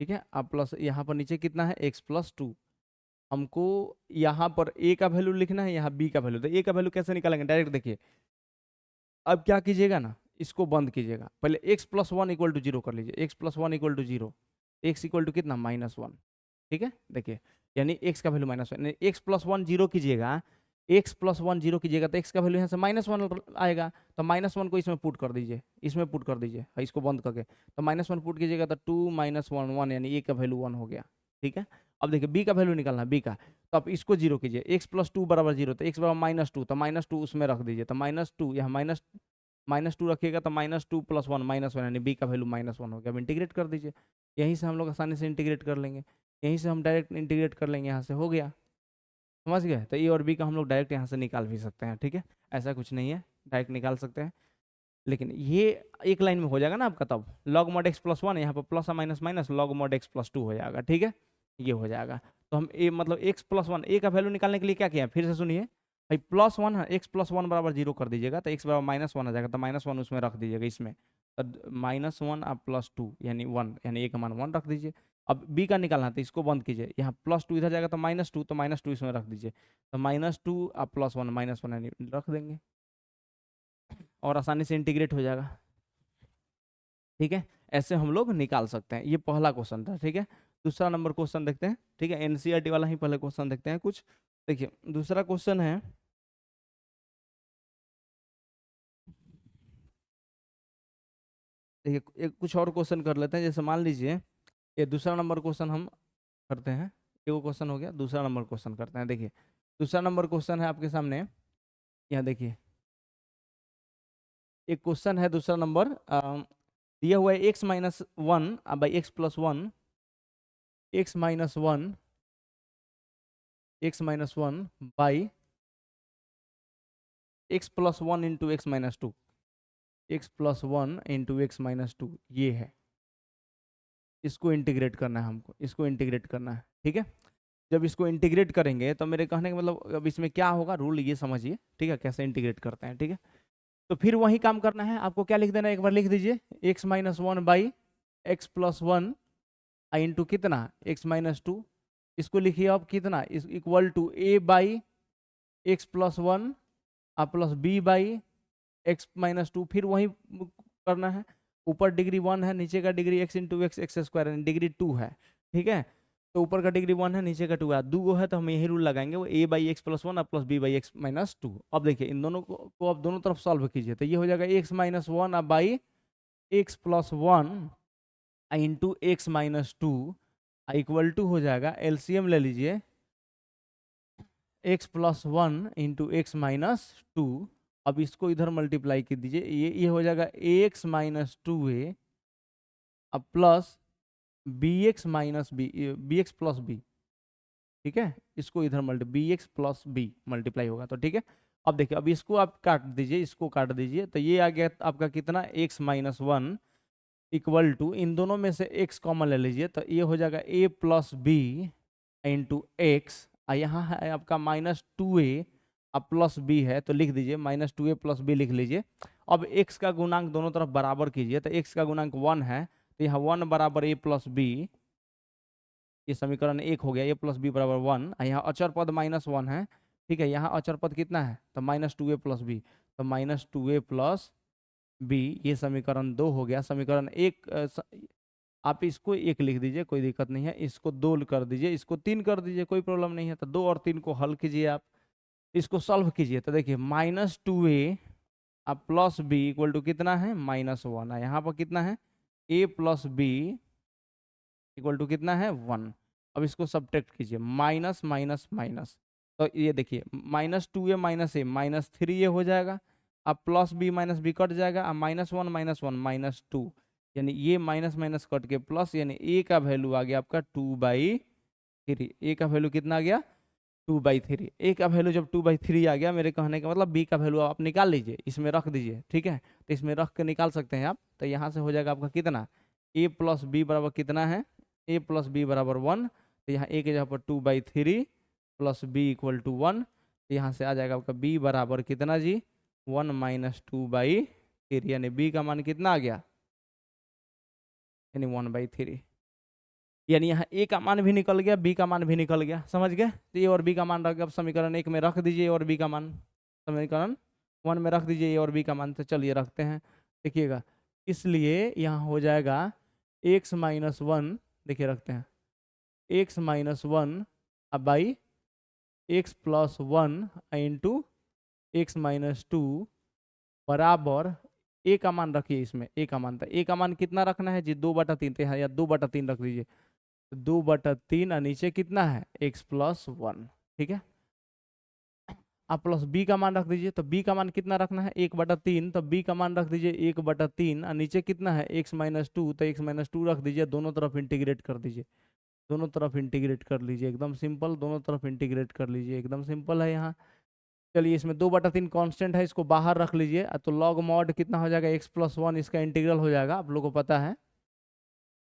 ठीक है। अब प्लस यहाँ पर नीचे कितना है एक्स प्लस 2, हमको यहाँ पर ए का वैल्यू लिखना है, यहाँ बी का वैल्यू, तो ए का वैल्यू कैसे निकालेंगे डायरेक्ट, देखिए अब क्या कीजिएगा ना, इसको बंद कीजिएगा, पहले एक्स प्लस 1 इक्वल टू 0 कर लीजिए, x plus 1 equal to 0, x equal to कितना -1, ठीक है। देखिए यानी एक्स का वैल्यू -1, एक्स प्लस 1 0 कीजिएगा, एक्स प्लस 1 0 कीजिएगा तो एक्स का वैल्यू यहाँ से -1 आएगा, तो -1 को इसमें पुट कर दीजिए, इसमें पुट कर दीजिए, इसको बंद करके, तो -1 पुट कीजिएगा तो 2 -1 1, यानी ए का वैल्यू 1 हो गया, ठीक है। अब देखिए बी का वैल्यू निकालना है, बी का, तो आप इसको 0 कीजिए, एक्स प्लस 2 बराबर 0, तो एक्स बराबर -2, तो -2 उसमें रख दीजिए, तो -2 यहाँ -2 रखिएगा तो -2 + 1 -1, यानी बी का वैल्यू -1 हो गया। अब इंटीग्रेट कर दीजिए, यहीं से हम लोग आसानी से इंटीग्रेट कर लेंगे, यहीं से हम डायरेक्ट इंटीग्रेट कर लेंगे, यहाँ से हो गया, समझ गए। तो ए और बी का हम लोग डायरेक्ट यहाँ से निकाल भी सकते हैं, ठीक है, ऐसा कुछ नहीं है, डायरेक्ट निकाल सकते हैं। लेकिन ये एक लाइन में हो जाएगा ना आपका, तब लॉग मॉड एक्स प्लस 1, यहाँ पर plus minus minus log mod x plus 2 हो जाएगा, ठीक है, ये हो जाएगा। तो हम ए मतलब एक्स प्लस 1 ए का वैल्यू निकालने के लिए क्या किया, फिर से सुनिए भाई, +1 है, एक्स प्लस 1 बराबर 0 कर दीजिएगा, तो एक्स बराबर -1 आ जाएगा, तो -1 उसमें रख दीजिएगा इसमें, तो -1 अब +2 यानी 1, यानी ए का मान 1 रख दीजिए। अब बी का निकालना है तो इसको बंद कीजिए, यहाँ +2 इधर जाएगा तो -2, तो -2 इसमें रख दीजिए, तो -2 अब +1 -1 यानी रख देंगे और आसानी से इंटीग्रेट हो जाएगा, ठीक है, ऐसे हम लोग निकाल सकते हैं। ये पहला क्वेश्चन था, ठीक है। दूसरा नंबर क्वेश्चन देखते हैं, ठीक है। एनसीईआरटी वाला ही पहले क्वेश्चन देखते हैं कुछ। देखिए दूसरा क्वेश्चन है, देखिए एक कुछ और क्वेश्चन कर लेते हैं। जैसे मान लीजिए ये दूसरा नंबर क्वेश्चन हम करते हैं, ये वो क्वेश्चन हो गया। दूसरा नंबर क्वेश्चन करते हैं। देखिए दूसरा नंबर क्वेश्चन है आपके सामने, यहाँ देखिए एक क्वेश्चन है दूसरा नंबर, दिया हुआ है x minus one by x plus one, x minus one, x minus one by x plus one into x minus to, x plus one into x minus to, ये है। इसको इंटीग्रेट करना है हमको, इसको इंटीग्रेट करना है, ठीक है। जब इसको इंटीग्रेट करेंगे तो मेरे कहने का मतलब अब इसमें क्या होगा, रूल ये समझिए, ठीक है, कैसे इंटीग्रेट करते हैं, ठीक है। तो फिर वही काम करना है आपको। क्या लिख देना है, एक बार लिख दीजिए, x minus one by x plus one into कितना, एक्स माइनस टू। इसको लिखिए अब कितना, इस equal to a by x plus one plus b by x minus two. फिर वही करना है, ऊपर डिग्री वन है, नीचे का degree x into x x square degree two है, ठीक है। तो ऊपर का डिग्री वन है, नीचे का टू है, दो है, तो हम यही रूल लगाएंगे, वो a by x plus one plus b by x minus two. अब देखिए इन दोनों को अब दोनों तरफ सॉल्व कीजिए, तो ये हो जाएगा x minus one by x plus one into x minus two equal to हो जाएगा, एलसीएम ले लीजिए, x plus one into x minus two. अब इसको इधर मल्टीप्लाई कर दीजिए, ये हो जाएगा a x minus two a अब plus b x minus b x plus b, ठीक है। इसको इधर b x plus b multiply होगा तो ठीक है। अब देखिए, अब इसको आप काट दीजिए, इसको काट दीजिए, तो ये आ गया आपका कितना, x minus one equal to, इन दोनों में से एक्स कॉमन ले लीजिए, तो ये हो जाएगा ए प्लस बी इंटू एक्स, यहाँ है आपका माइनस टू ए अब प्लस बी है, तो लिख दीजिए माइनस टू ए प्लस बी लिख लीजिए। अब एक्स का गुणांक दोनों तरफ बराबर कीजिए, तो एक्स का गुणांक वन है, तो यहाँ वन बराबर ए प्लस बी, ये समीकरण एक हो गया, ए प्लस बी बराबर वन। यहाँ अचर पद माइनस वन है, ठीक है। यहाँ अचर पद कितना है, तो माइनस टू ए प्लस बी, तो माइनस टू ए प्लस बी, ये समीकरण दो हो गया। समीकरण एक आप इसको एक लिख दीजिए, कोई दिक्कत नहीं है। इसको दो कर दीजिए, इसको तीन कर दीजिए, कोई प्रॉब्लम नहीं है। तो दो और तीन को हल कीजिए, आप इसको सॉल्व कीजिए, तो देखिए माइनस टू ए अब प्लस बी इक्वल टू कितना है, माइनस वन है। यहाँ पर कितना है, a plus b equal to कितना है, वन। अब इसको सब्ट्रैक्ट कीजिए, माइनस माइनस माइनस, तो ये देखिए minus two a minus three a हो जाएगा। अब plus b minus b cut जाएगा, अब माइनस वन माइनस टू, यानी ये माइनस माइनस कट के प्लस, यानी ए का वैल्यू आ गया आपका टू बाई थ्री। ए का वैल्यू कितना आ गया, टू बाई थ्री। ए का वैल्यू जब टू बाई थ्री आ गया, मेरे कहने का मतलब बी का वैल्यू आप निकाल लीजिए, इसमें रख दीजिए, ठीक है। तो इसमें रख के निकाल सकते हैं आप, तो यहाँ से हो जाएगा आपका कितना, ए प्लस बी बराबर कितना है, ए प्लस बी बराबर वन, तो यहाँ ए के जगह पर two by three plus b equal to one, तो यहाँ से आ जाएगा आपका बी बराबर कितना जी, one minus two by three, यानी बी का मान कितना आ गया, यानी वन बाई थ्री। यानी यहाँ ए का मान भी निकल गया, बी का मान भी निकल गया, समझ गए। तो ए और बी का मान रख गया, अब समीकरण एक में रख दीजिए ए और बी का मान, समीकरण वन में रख दीजिए ए और बी का मान। तो चलिए रखते हैं, देखिएगा, इसलिए यहाँ हो जाएगा एक्स माइनस वन, देखिए रखते हैं, एक्स माइनस वन अब by x plus one into x minus to बराबर, ए का मान रखिए, इसमें ए का मान था, ए का मान कितना रखना है जी, दो बटा तीन, या दो बटा तीन रख दीजिए, दो बटा तीन और नीचे कितना है, एक्स प्लस वन, ठीक है। आप प्लस बी का मान रख दीजिए, तो बी का मान कितना रखना है, एक बटा तीन, तो बी का मान रख दीजिए एक बटा तीन और नीचे कितना है, एक्स माइनस टू, तो एक्स माइनस टू रख दीजिए, दोनों तरफ इंटीग्रेट कर दीजिए, दोनों तरफ इंटीग्रेट कर लीजिए, एकदम सिंपल, दोनों तरफ इंटीग्रेट कर लीजिए, एकदम सिंपल है यहाँ। चलिए इसमें दो बटा तीन कॉन्स्टेंट है, इसको बाहर रख लीजिए, तो लॉग मॉड कितना हो जाएगा, एक्स प्लस वन, इसका इंटीग्रल हो जाएगा, आप लोगों को पता है।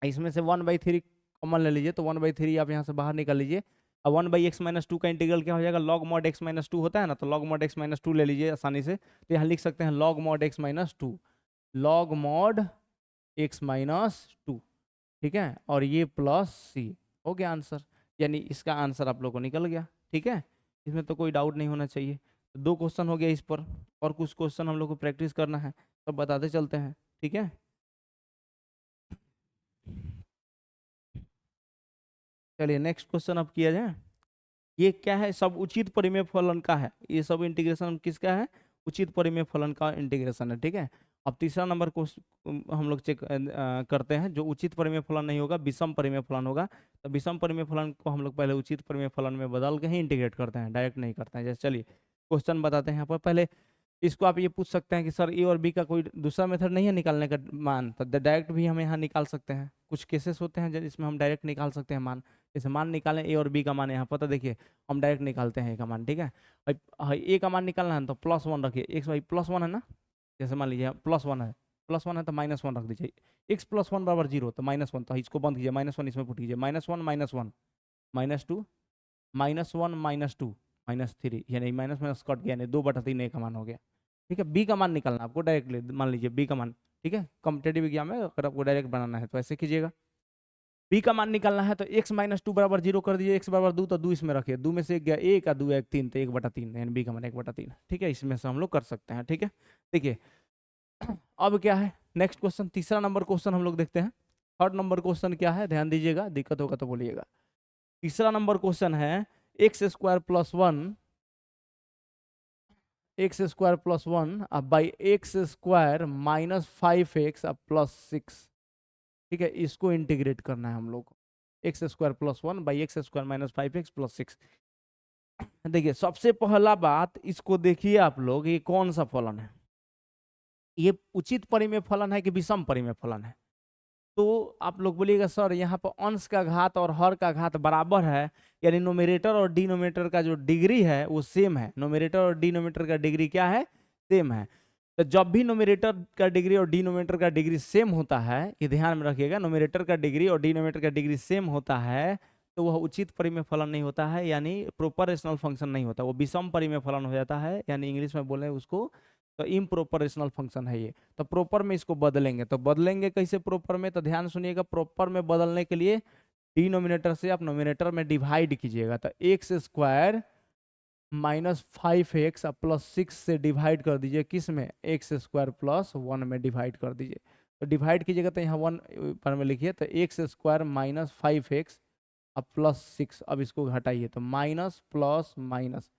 इसमें से वन बाई थ्री कॉमन ले लीजिए, तो वन बाई थ्री आप यहाँ से बाहर निकाल लीजिए। अब one by x minus to का इंटीग्रल क्या हो जाएगा, log mod x minus to होता है ना, तो log mod x minus to ले लीजिए आसानी से, तो यहाँ लिख सकते हैं log mod x minus to, log mod x minus to, ठीक है। और ये प्लस सी हो गया आंसर, यानी इसका आंसर आप लोग को निकल गया, ठीक है। इसमें तो कोई डाउट नहीं होना चाहिए। तो दो क्वेश्चन हो गया इस पर, और कुछ क्वेश्चन हम लोग को प्रैक्टिस करना है, तो बताते चलते हैं, ठीक है। चलिए नेक्स्ट क्वेश्चन अब किया जाए। ये क्या है, सब उचित परिमेय फलन का है, ये सब इंटीग्रेशन किसका है, उचित परिमेय फलन का इंटीग्रेशन है, ठीक है। अब तीसरा नंबर को हम लोग चेक करते हैं। जो उचित परिमेय फलन नहीं होगा विषम परिमेय फलन होगा। तो विषम परिमेय फलन को हम लोग पहले उचित परिमेय फलन में बदल के ही इंटीग्रेट करते हैं, डायरेक्ट नहीं करते हैं। जैसे चलिए क्वेश्चन बताते हैं यहाँ पर। पहले इसको आप ये पूछ सकते हैं कि सर ए और बी का कोई दूसरा मेथड नहीं है निकालने का मान, तो डायरेक्ट भी हम यहाँ निकाल सकते हैं। कुछ केसेस होते हैं जिसमें हम डायरेक्ट निकाल सकते हैं मान। जैसे मान निकालें ए और बी का मान यहाँ पता, देखिए हम डायरेक्ट निकालते हैं ए का मान, ठीक है। ए का मान निकालना है तो +1 रखिए, एक्स भाई +1 है ना। जैसे मान लीजिए +1 है, +1 है तो -1 रख दीजिए। एक्स +1 बराबर 0, तो -1, तो इसको बंद कीजिए, -1 इसमें पुट कीजिए, -1 -1 -2 -1 -2 -3, यानी माइनस माइनस कट गया, यानी 2/3 ए का मान हो गया, ठीक है। बी का मान निकालना आपको डायरेक्टली, मान लीजिए बी का मान, ठीक है। कॉम्पिटेटिव एग्जाम में अगर आपको डायरेक्ट बनाना है तो ऐसे कीजिएगा। बी का मान निकालना है तो x - 2 बराबर 0 कर दीजिए, x बराबर 2, तो 2 इसमें रखिए, 2 में से 1 गया 1 और 2 1 3, तो 1/3, यानी बी का मान 1/3, ठीक है। इसमें से हम लोग कर सकते हैं, ठीक है। देखिए अब क्या है नेक्स्ट क्वेश्चन, तीसरा नंबर क्वेश्चन हम लोग देखते हैं। थर्ड नंबर क्वेश्चन क्या है, ध्यान दीजिएगा, दिक्कत होगा तो बोलिएगा। तीसरा नंबर क्वेश्चन है x² + 1 x² + 1 by x² - 5x +6, ठीक है। इसको इंटीग्रेट करना है हम लोग को, x² + 1 बाई x² - 5x +6। देखिए सबसे पहला बात, इसको देखिए आप लोग, ये कौन सा फलन है, ये उचित परिमेय फलन है कि विषम परिमेय फलन है। तो आप लोग बोलिएगा सर यहाँ पर अंश का घात और हर का घात बराबर है, यानी नोमिनेटर और डिनोमिनेटर का जो डिग्री है वो सेम है। नोमिनेटर और डिनोमिनेटर का डिग्री क्या है, सेम है। तो जब भी नोमिनेटर का डिग्री और डिनोमिनेटर का डिग्री सेम होता है, ये ध्यान में रखिएगा, नोमिनेटर का डिग्री और डिनोमिनेटर का डिग्री सेम होता है तो वह उचित परिमेय फलन नहीं होता है, यानी प्रोपर रेशनल फंक्शन नहीं होता, वो विषम परिमेय फलन हो जाता है, यानी इंग्लिश में बोले उसको तो इम्प्रॉपर रेशनल फंक्शन है ये। तो प्रॉपर में इसको बदलेंगे, तो बदलेंगे कैसे प्रॉपर में, तो ध्यान सुनिएगा। प्रॉपर में बदलने के लिए डिनोमिनेटर से आप नोमिनेटर में डिवाइड कीजिएगा, तो x² - 5x +6 से डिवाइड कर दीजिए, किस में, x² + 1 में डिवाइड कर दीजिए। तो डिवाइड कीजिएगा तो यहाँ 1 पर में लिखिए, तो x² - 5x +6, अब इसको हटाइए तो माइनस प्लस माइनस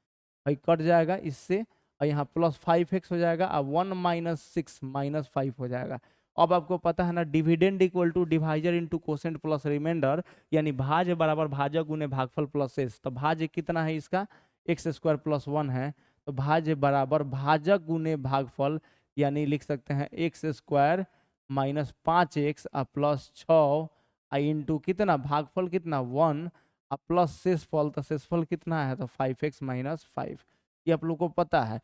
भाई कट जाएगा इससे, और यहाँ +5x हो जाएगा, अब 1 - 6 -5 हो जाएगा। अब आपको पता है ना, dividend equal to divisor into quotient plus remainder, यानी भाज्य बराबर भाजक गुने भागफल प्लस शेष। तो भाज्य कितना है इसका, x² + 1 है, तो भाज्य बराबर भाजक गुने भागफल, यानी लिख सकते हैं x² - 5x +6 इंटू कितना, भागफल कितना 1 प्लस शेषफल, तो शेषफल कितना है तो 5x - 5। ये आप लोग को पता है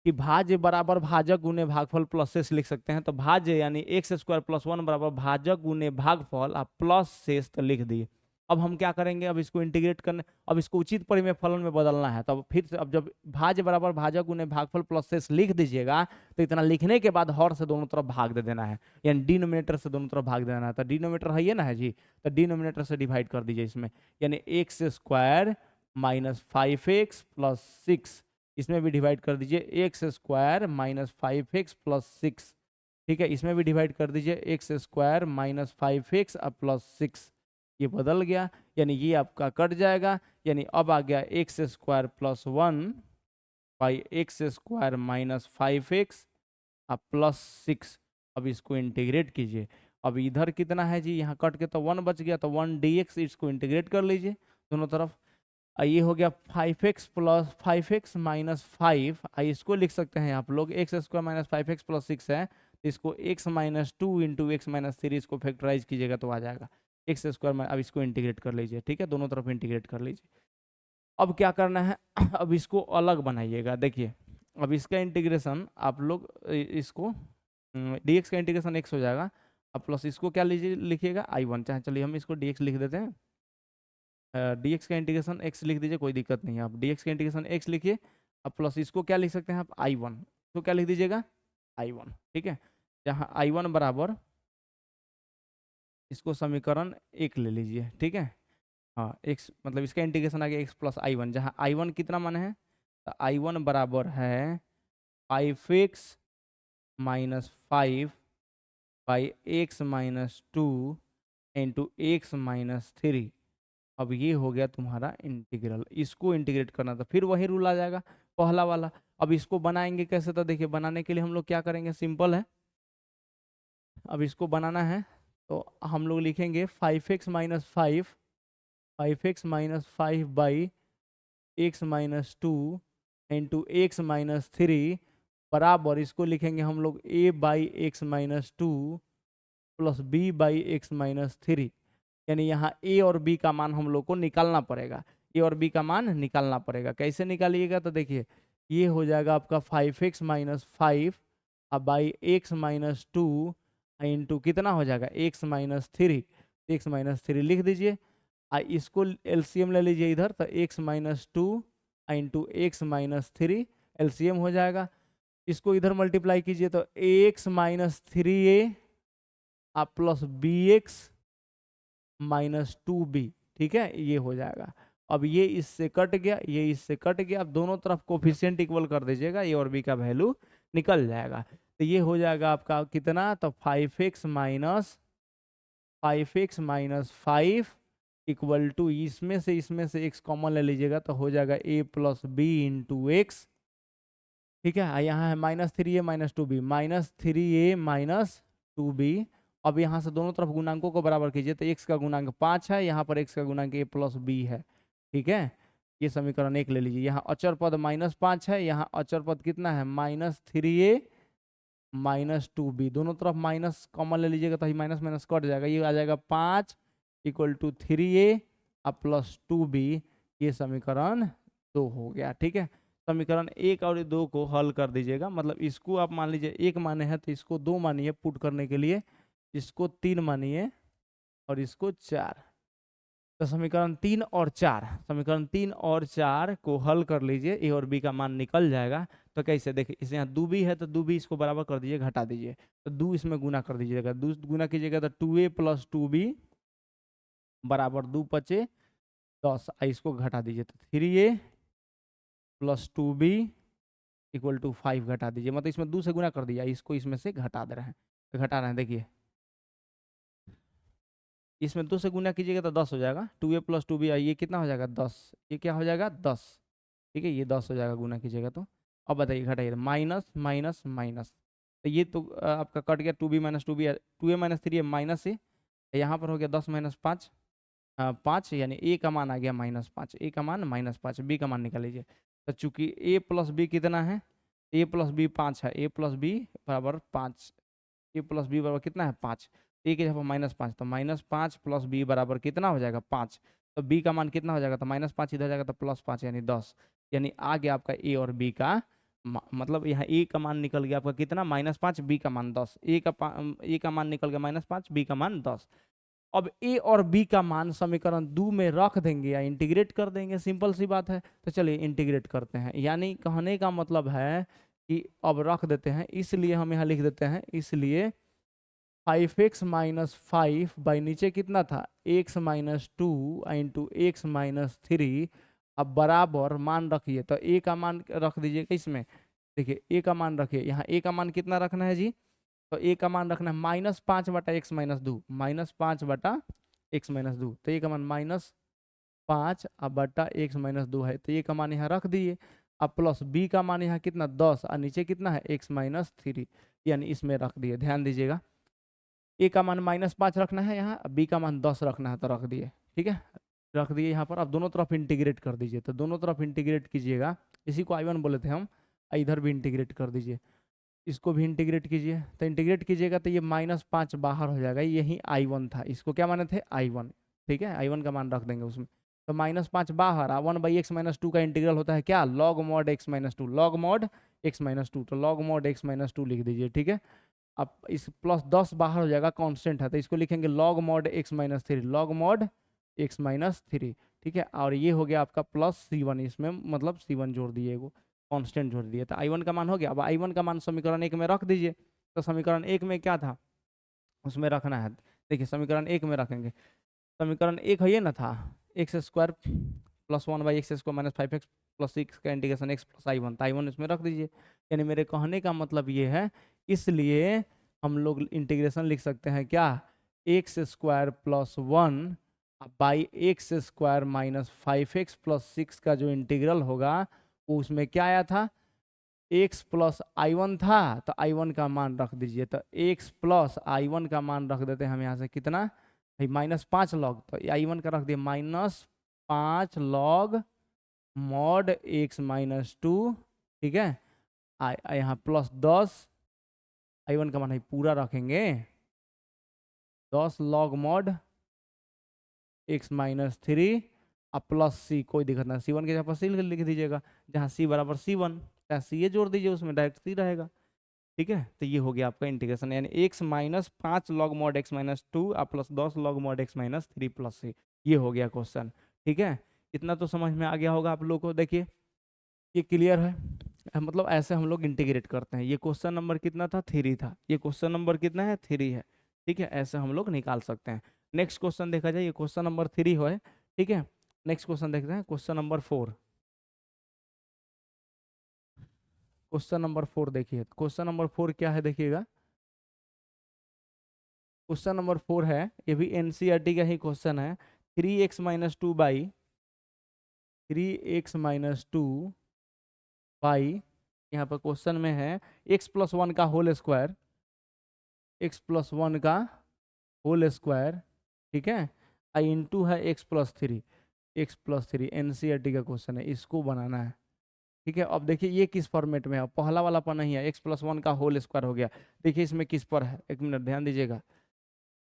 कि भाज्य बराबर भाजक गुने भागफल प्लस शेष लिख सकते हैं। तो भाज्य यानी x² + 1 बराबर भाजक गुने भागफल आप प्लस शेष तो लिख दिए। अब हम क्या करेंगे, अब इसको इंटीग्रेट करने, अब इसको उचित परिमेय फलन में बदलना है। तब फिर से अब जब भाज्य बराबर भाजक गुने भागफल प्लस शेष लिख दीजिएगा, तो इतना लिखने के बाद हर से दोनों तरफ भाग दे देना है, यानी डिनोमिनेटर से दोनों तरफ भाग देना है। तो डिनोमिनेटर है ये ना है जी, तो डिनोमिनेटर से डिवाइड कर दीजिए इसमें, यानी x² - 5x +6, इसमें भी डिवाइड कर दीजिए x² - 5x +6, ठीक है। इसमें भी डिवाइड कर दीजिए x² - 5x +6, ये बदल गया, यानी ये आपका कट जाएगा, यानी अब आ गया x² + 1 बाई x² - 5x +6। अब इसको इंटीग्रेट कीजिए। अब इधर कितना है जी, यहाँ कट के तो 1 बच गया, तो 1 dx, इसको इंटीग्रेट कर लीजिए दोनों तरफ। ये हो गया 5x + 5x - 5, इसको लिख सकते हैं आप लोग x² - 5x +6 है, इसको x - 2 इंटू x - 3, इसको फैक्टराइज कीजिएगा तो आ जाएगा x²। अब इसको इंटीग्रेट कर लीजिए, ठीक है, दोनों तरफ इंटीग्रेट कर लीजिए। अब क्या करना है अब इसको अलग बनाइएगा। देखिए अब इसका इंटीग्रेशन आप लोग इसको dx का इंटीग्रेशन x हो जाएगा, अब प्लस इसको क्या लीजिए, लिखिएगा i1, चाहे चलिए हम इसको dx लिख देते हैं। dx का इंटीग्रेशन x लिख दीजिए, कोई दिक्कत नहीं है, आप dx का इंटीग्रेशन x लिखिए। अब प्लस इसको क्या लिख सकते हैं आप, i1, तो क्या लिख दीजिएगा i1, ठीक है। जहाँ i1 बराबर, इसको समीकरण 1 ले लीजिए, ठीक है। हाँ x मतलब इसका इंटीग्रेशन आ गया x + i1, जहाँ i1 कितना मान है, तो i1 बराबर है 5x - 5 by x - 2 into x - 3, अब ये हो गया तुम्हारा इंटीग्रल, इसको इंटीग्रेट करना था, फिर वही रूल आ जाएगा पहला वाला। अब इसको बनाएंगे कैसे, तो देखिए बनाने के लिए हम लोग क्या करेंगे, सिंपल है। अब इसको बनाना है तो हम लोग लिखेंगे 5x minus 5 by x minus 2 into x minus 3 बराबर, इसको लिखेंगे हम लोग a by x minus 2 plus b by x minus 3। यानी यहाँ a और b का मान हम लोग को निकालना पड़ेगा, a और b का मान निकालना पड़ेगा। कैसे निकालिएगा, तो देखिए ये हो जाएगा आपका 5x माइनस 5 अब बाई एक्स माइनस 2 इंटू कितना हो जाएगा x माइनस 3, एक्स माइनस 3 लिख दीजिए। इसको एलसीएम ले लीजिए इधर, तो x minus 2 into x minus 3 LCM हो जाएगा। इसको इधर मल्टीप्लाई कीजिए तो x minus 3a plus b x minus 2b, ठीक है, ये हो जाएगा। अब ये इससे कट गया, ये इससे कट गया, अब दोनों तरफ कोफिशिएंट इक्वल कर दीजिएगा, ए और बी का वैल्यू निकल जाएगा। तो ये हो जाएगा आपका कितना, तो 5x माइनस 5 इक्वल टू इसमें से x कॉमन ले लीजिएगा तो हो जाएगा a plus b into x, ठीक है। यहाँ है minus 3a minus 2b, minus 3a minus 2b। अब यहाँ से दोनों तरफ गुणांकों को बराबर कीजिए तो x का गुणांक 5 है, यहाँ पर x का गुणांक a प्लस b है, ठीक है। ये समीकरण 1 ले लीजिए। यहाँ अचर पद -5 है, यहाँ अचर पद कितना है माइनस 3a माइनस 2b, दोनों तरफ माइनस कॉमन ले लीजिएगा तो ये माइनस माइनस कट जाएगा, ये आ जाएगा 5 equal to 3a plus 2b। ये समीकरण 2 हो गया, ठीक है। समीकरण 1 और 2 को हल कर दीजिएगा, मतलब इसको आप मान लीजिए 1 माने हैं तो इसको 2 मानिए पुट करने के लिए, इसको 3 मानिए और इसको 4। तो समीकरण 3 और 4 को हल कर लीजिए, ए और बी का मान निकल जाएगा। तो कैसे देखिए, इसे यहाँ 2b है तो 2b इसको बराबर कर दीजिए, घटा दीजिए, तो 2 इसमें गुना कर दीजिएगा, 2 गुना कीजिएगा तो 2a प्लस 2b बराबर 2 पचे 10, इसको घटा दीजिए तो 3a plus 2b equal to 5 घटा दीजिए, मतलब इसमें 2 से गुना कर दिया, इसको इसमें से घटा दे रहे हैं, तो घटा रहे हैं देखिए, इसमें 2 से गुना कीजिएगा तो 10 हो जाएगा, 2a प्लस 2b, ये कितना हो जाएगा 10, ये क्या हो जाएगा 10, ठीक है, ये 10 हो जाएगा गुना कीजिएगा तो। अब बताइए घटाइए, माइनस माइनस माइनस, तो ये तो आपका कट गया, 2b minus 2b, 2a minus 3a minus से, यहाँ पर हो गया 10 माइनस 5, 5, यानी a का मान आ गया -5, a का मान -5, b का मान निकाल लीजिए। तो चूंकि a प्लस बी कितना है, a प्लस बी 5 है, a प्लस बी बराबर 5, a प्लस बी बराबर कितना है 5, a के जगह -5, तो -5 प्लस बी बराबर कितना हो जाएगा 5, तो b का मान कितना हो जाएगा, तो -5 इधर जाएगा तो +5 यानी 10, यानी आ गया आपका a और b का मतलब यहाँ a का मान निकल गया आपका कितना -5, b का मान 10, a का मान निकल गया -5, b का मान 10। अब a और b का मान समीकरण 2 में रख देंगे या इंटीग्रेट कर देंगे, सिंपल सी बात है। तो चलिए इंटीग्रेट करते हैं, यानी कहने का मतलब है कि अब रख देते हैं, इसलिए हम यहाँ लिख देते हैं, इसलिए 5x माइनस 5 बाई नीचे कितना था x minus 2 into x minus 3, अब बराबर मान रखिए, तो a का मान रख दीजिएगा इसमें, देखिए a का मान रखिए, यहाँ a का मान कितना रखना है जी, तो a का मान रखना है -5 बटा एक्स माइनस 2, -5 बटा एक्स माइनस 2, तो a का मान -5 अब बटा एक्स माइनस 2 है, तो a का मान यहाँ रख दिए। अब प्लस b का मान यहाँ कितना 10 और नीचे कितना है x माइनस 3, यानी इसमें रख दिए। ध्यान दीजिएगा, a का मान -5 रखना है यहाँ, b का मान 10 रखना है, तो रख दिए, ठीक है, रख दिए यहाँ पर। अब दोनों तरफ इंटीग्रेट कर दीजिए, तो दोनों तरफ इंटीग्रेट कीजिएगा, इसी को I1 बोले थे हम, इधर भी इंटीग्रेट कर दीजिए, इसको भी इंटीग्रेट कीजिए, तो इंटीग्रेट कीजिएगा तो ये -5 बाहर हो जाएगा, यही I1 था, इसको क्या माने थे I1, ठीक है, I1 का मान रख देंगे उसमें, तो -5 बाहर, 1/x-2 का इंटीग्रल होता है क्या, log mod x-2, log mod x-2, तो log mod x-2 लिख दीजिए, ठीक है। अब इस +10 बाहर हो जाएगा, कांस्टेंट है, तो इसको लिखेंगे log mod x-3, log mod x-3, ठीक है। और ये हो गया आपका +c1, इसमें मतलब c1 जोड़ दिए, वो कांस्टेंट जोड़ दिए, तो I1 का मान हो गया। अब I1 का मान समीकरण 1 में रख दीजिए, तो समीकरण 1 में क्या था उसमें रखना है, देखिए समीकरण 1 में रखेंगे, समीकरण 1 है ये ना था x² + 1/x² - 5x + 6 का इंटीग्रेशन x + I1, तो I1 इसमें रख दीजिए। यानी मेरे कहने का मतलब ये है, इसलिए हम लोग इंटीग्रेशन लिख सकते हैं क्या, x² + 1 अब by x square minus 5x plus 6 का जो इंटीग्रल होगा वो उसमें क्या आया था, x प्लस आई था, तो आई का मान रख दीजिए, तो x प्लस आई का मान रख देते हैं हम यहाँ से कितना भाई -5 log, तो आई का रख दिए -5 log मॉड x-2, ठीक है। यहाँ +10, आई का मान है पूरा रखेंगे 10 log मॉड x-3 अब प्लस सी, कोई दिक्कत नहीं, C1 के जगह पर सी लिख दीजिएगा, जहाँ C बराबर C1, चाहे सी ए जोड़ दीजिए उसमें डायरेक्ट सी रहेगा, ठीक है। तो ये हो गया आपका इंटीग्रेशन, यानी x-5 log मॉड x-2 अब plus 10 log mod x-3 plus c, ये हो गया क्वेश्चन, ठीक है। इतना तो समझ में आ गया होगा आप लोग को। देखिए ये क्लियर है, मतलब ऐसे हम लोग इंटीग्रेट करते हैं। ये क्वेश्चन नंबर कितना था, 3 था, ये क्वेश्चन नंबर कितना है, 3 है, ठीक है। ऐसे हम लोग निकाल सकते हैं। नेक्स्ट क्वेश्चन देखा जाए, ये क्वेश्चन नंबर 3 है, ठीक है। नेक्स्ट क्वेश्चन देखते हैं, क्वेश्चन नंबर 4। क्वेश्चन नंबर 4 देखिए, क्वेश्चन नंबर 4 क्या है देखिएगा। क्वेश्चन नंबर 4 है, ये भी एनसीईआरटी का ही क्वेश्चन है। 3x-2 बाई 3x-2 बाई, यहाँ पर क्वेश्चन में है x+1 का होल स्क्वायर, x+1 का होल स्क्वायर, ठीक है, आई इंटू है x+3 एनसीईआरटी का क्वेश्चन है, इसको बनाना है, ठीक है। अब देखिए ये किस फॉर्मेट में है, पहला वाला पर नहीं है, x+1 का होल स्क्वायर हो गया। देखिए इसमें किस पर है, एक मिनट ध्यान दीजिएगा,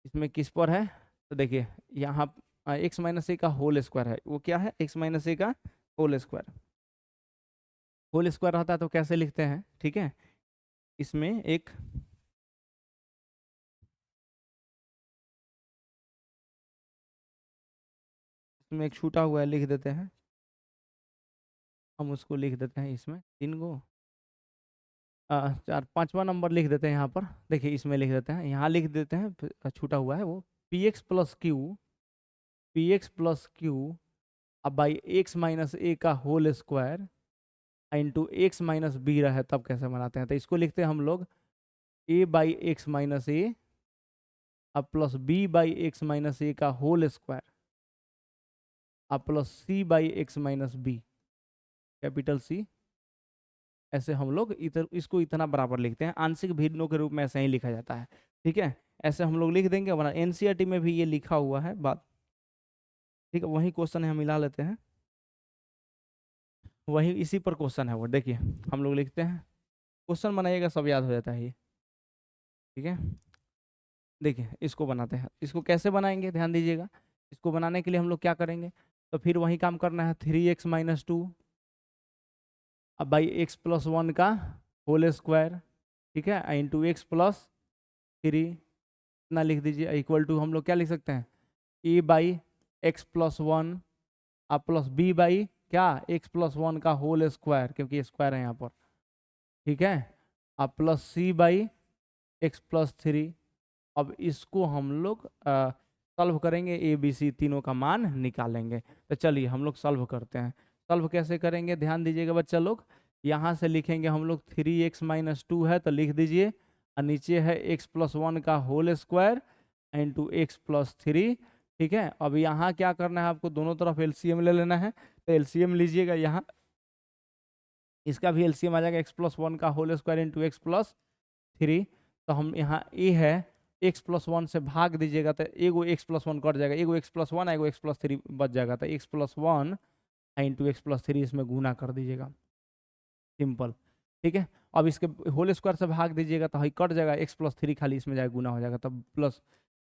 इसमें किस पर है, तो देखिए यहाँ x-a का होल स्क्वायर है, वो क्या है, x-a का होल स्क्वायर। होल स्क्वायर रहता है तो कैसे लिखते हैं, ठीक है। इसमें एक छूटा हुआ है, लिख देते हैं हम, उसको लिख देते हैं इसमें 3 गो, 5वां नंबर लिख देते हैं यहाँ पर। देखिए इसमें लिख देते हैं, यहाँ लिख देते हैं, छूटा हुआ है वो, px प्लस क्यू अब बाई x-a का होल स्क्वायर इंटू x-b रहे, तब कैसे बनाते हैं, तो इसको लिखते हैं हम लोग a बाई x-a अब प्लस b बाई x-a का होल स्क्वायर अब plus c by x-b, capital C। ऐसे हम लोग इसको इतना बराबर लिखते हैं, आंशिक भिन्नों के रूप में ऐसे ही लिखा जाता है, ठीक है। ऐसे हम लोग लिख देंगे, वरना एनसीईआरटी में भी ये लिखा हुआ है बात, ठीक है। वही क्वेश्चन है, हम मिला लेते हैं, वही इसी पर क्वेश्चन है वो। देखिए हम लोग लिखते हैं, क्वेश्चन बनाइएगा सब याद हो जाता है ये, ठीक है। देखिए इसको बनाते हैं, इसको कैसे बनाएंगे ध्यान दीजिएगा। इसको बनाने के लिए हम लोग क्या करेंगे, तो फिर वही काम करना है, 3x-2 अब बाई x+1 का होल स्क्वायर, ठीक है, इंटू x+3 इतना लिख दीजिए, इक्वल टू हम लोग क्या लिख सकते हैं, a बाई x+1 अब प्लस b बाई क्या x+1 का होल स्क्वायर, क्योंकि स्क्वायर है यहाँ पर, ठीक है, अब प्लस c बाई x+3। अब इसको हम लोग सॉल्व करेंगे, ए बी सी तीनों का मान निकालेंगे। तो चलिए हम लोग सॉल्व करते हैं। सॉल्व कैसे करेंगे ध्यान दीजिएगा बच्चा लोग, यहाँ से लिखेंगे हम लोग 3x-2 है तो लिख दीजिए, और नीचे है x+1 का होल स्क्वायर इंटू x+3, ठीक है। अब यहाँ क्या करना है आपको, दोनों तरफ एलसीएम ले लेना है, तो एलसीएम लीजिएगा, यहाँ इसका भी एलसीएम आ जाएगा, x+1 का होल स्क्वायर इंटू x+3। तो हम यहाँ ए है, x+1 से भाग दीजिएगा तो एगो x+1 कट जाएगा, एगो x+1 एगो x+3 बच जाएगा, तो x+1 इंटू x+3 इसमें गुना कर दीजिएगा, सिंपल, ठीक है। अब इसके होल स्क्वायर से भाग दीजिएगा तो ही कट जाएगा, x+3 खाली इसमें जाएगा, गुना हो जाएगा, तब प्लस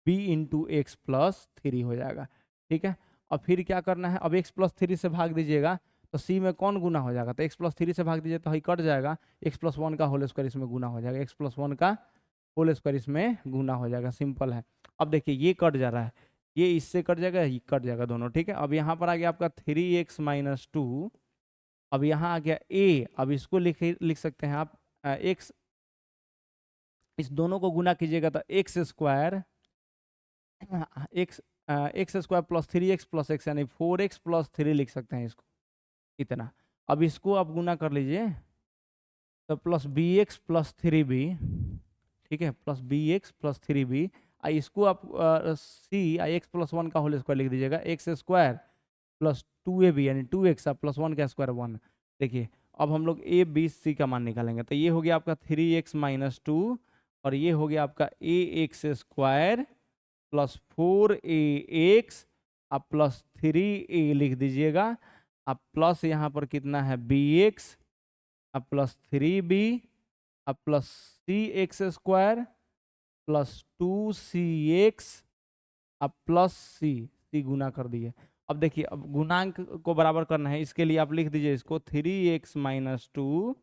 b इंटू x+3 हो जाएगा, ठीक है। अब फिर क्या करना है, अब x+3 से भाग दीजिएगा तो c में कौन गुना हो जाएगा, तो x+3 से भाग दीजिए तो ही कट जाएगा, x+1 का होल स्क्वायर इसमें गुना हो जाएगा, x+1 का होल स्क्वायर इसमें गुना हो जाएगा, सिंपल है। अब देखिए ये कट जा रहा है, ये इससे कट जाएगा, ये कट जाएगा दोनों, ठीक है। अब यहाँ पर आ गया आपका 3x-2, अब यहाँ आ गया a, अब इसको लिख सकते हैं आप x, इस दोनों को गुना कीजिएगा तो x square x square plus 3x plus x यानी 4x+3 लिख सकते हैं इसको, इतना। अब इसको आप गुना कर लीजिए तो प्लस bx+3b, ठीक है, प्लस bx+3b इसको आप सी एक्स प्लस वन का होल स्क्वायर लिख दीजिएगा, एक्स स्क्वायर प्लस 2ab यानी 2x प्लस 1 का स्क्वायर 1। देखिए अब हम लोग ए बी सी का मान निकालेंगे, तो ये हो गया आपका 3x माइनस 2 और ये हो गया आपका ए एक्स स्क्वायर प्लस 4ax आप प्लस 3a लिख दीजिएगा, अब प्लस यहाँ पर कितना है bx अब प्लस 3b अब प्लस सी एक्स स्क्वायर प्लस 2cx अब प्लस सी गुना कर दिए। अब देखिए अब गुणांक को बराबर करना है, इसके लिए आप लिख दीजिए इसको 3x माइनस 2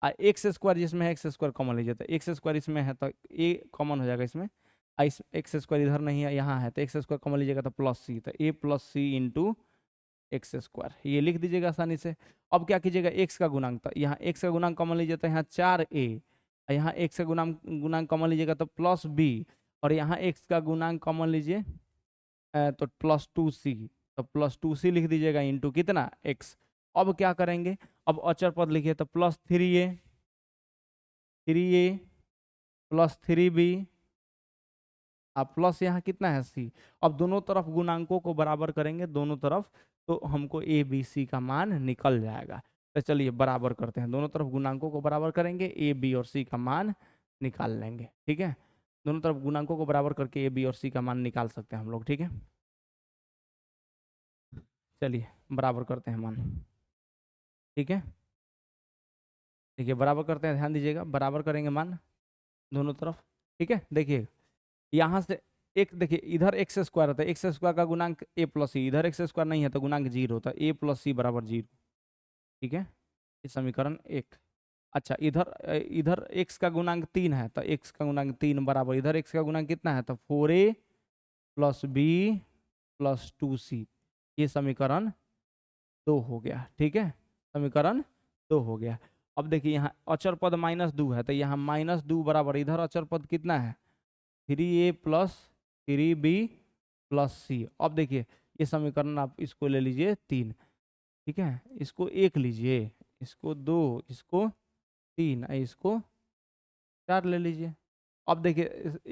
एक्स स्क्वायर जिसमें है एक्स स्क्वायर कॉमन लीजिए, तो एक्स स्क्वायर इसमें है तो ए कॉमन हो जाएगा इसमें, इस एक्स स्क्वायर इधर नहीं है यहाँ है तो एक्स स्क्वायर कॉमन लीजिएगा तो प्लस सी, तो ए प्लस सी इंटू एक्स स्क्वायर ये लिख दीजिएगा आसानी से। अब क्या कीजिएगा एक्स का गुणांक, तो यहाँ एक्स का गुणांक कॉमन लीजिए तो यहाँ 4a, यहाँ एक्स का गुणांक कॉमन लीजिएगा तो प्लस b और यहाँ एक्स का गुणांक कॉमन लीजिए तो प्लस 2c, तो प्लस 2c लिख दीजिएगा इंटू कितना x। अब क्या करेंगे, अब अचर पद लिखिए तो प्लस 3a प्लस 3b अब प्लस यहाँ कितना है c। अब दोनों तरफ गुणांकों को बराबर करेंगे दोनों तरफ, तो हमको a b c का मान निकल जाएगा। तो चलिए बराबर करते हैं, दोनों तरफ गुणांकों को बराबर करेंगे, a b और c का मान निकाल लेंगे। ठीक है, दोनों तरफ गुणांकों को बराबर करके a b और c का मान निकाल सकते हैं हम लोग। ठीक है, चलिए बराबर करते हैं मान। ठीक है, देखिए बराबर करते हैं, ध्यान दीजिएगा बराबर करेंगे मान दोनों तरफ। ठीक है, देखिए यहाँ से एक देखिए इधर एक्स स्क्वायर होता है, एक्स स्क्वायर का गुणांक ए प्लस सी, इधर एक्स स्क्वायर नहीं है तो गुणांक 0 होता है, ए प्लस सी बराबर 0। ठीक है, ये समीकरण 1। अच्छा इधर एक्स का गुणांक 3 है तो एक्स का गुणांक 3 बराबर इधर एक्स का गुणांक कितना है तो 4a plus b plus 2c, ये समीकरण 2 हो गया। ठीक है, समीकरण 2 हो गया। अब देखिए यहाँ अचर पद -2 है तो यहाँ -2 बराबर इधर अचर पद कितना है 3a प्लस 3b प्लस सी। अब देखिए ये समीकरण आप इसको ले लीजिए 3, ठीक है, इसको 1 लीजिए, इसको 2, इसको 3, इसको 4 ले लीजिए। अब देखिए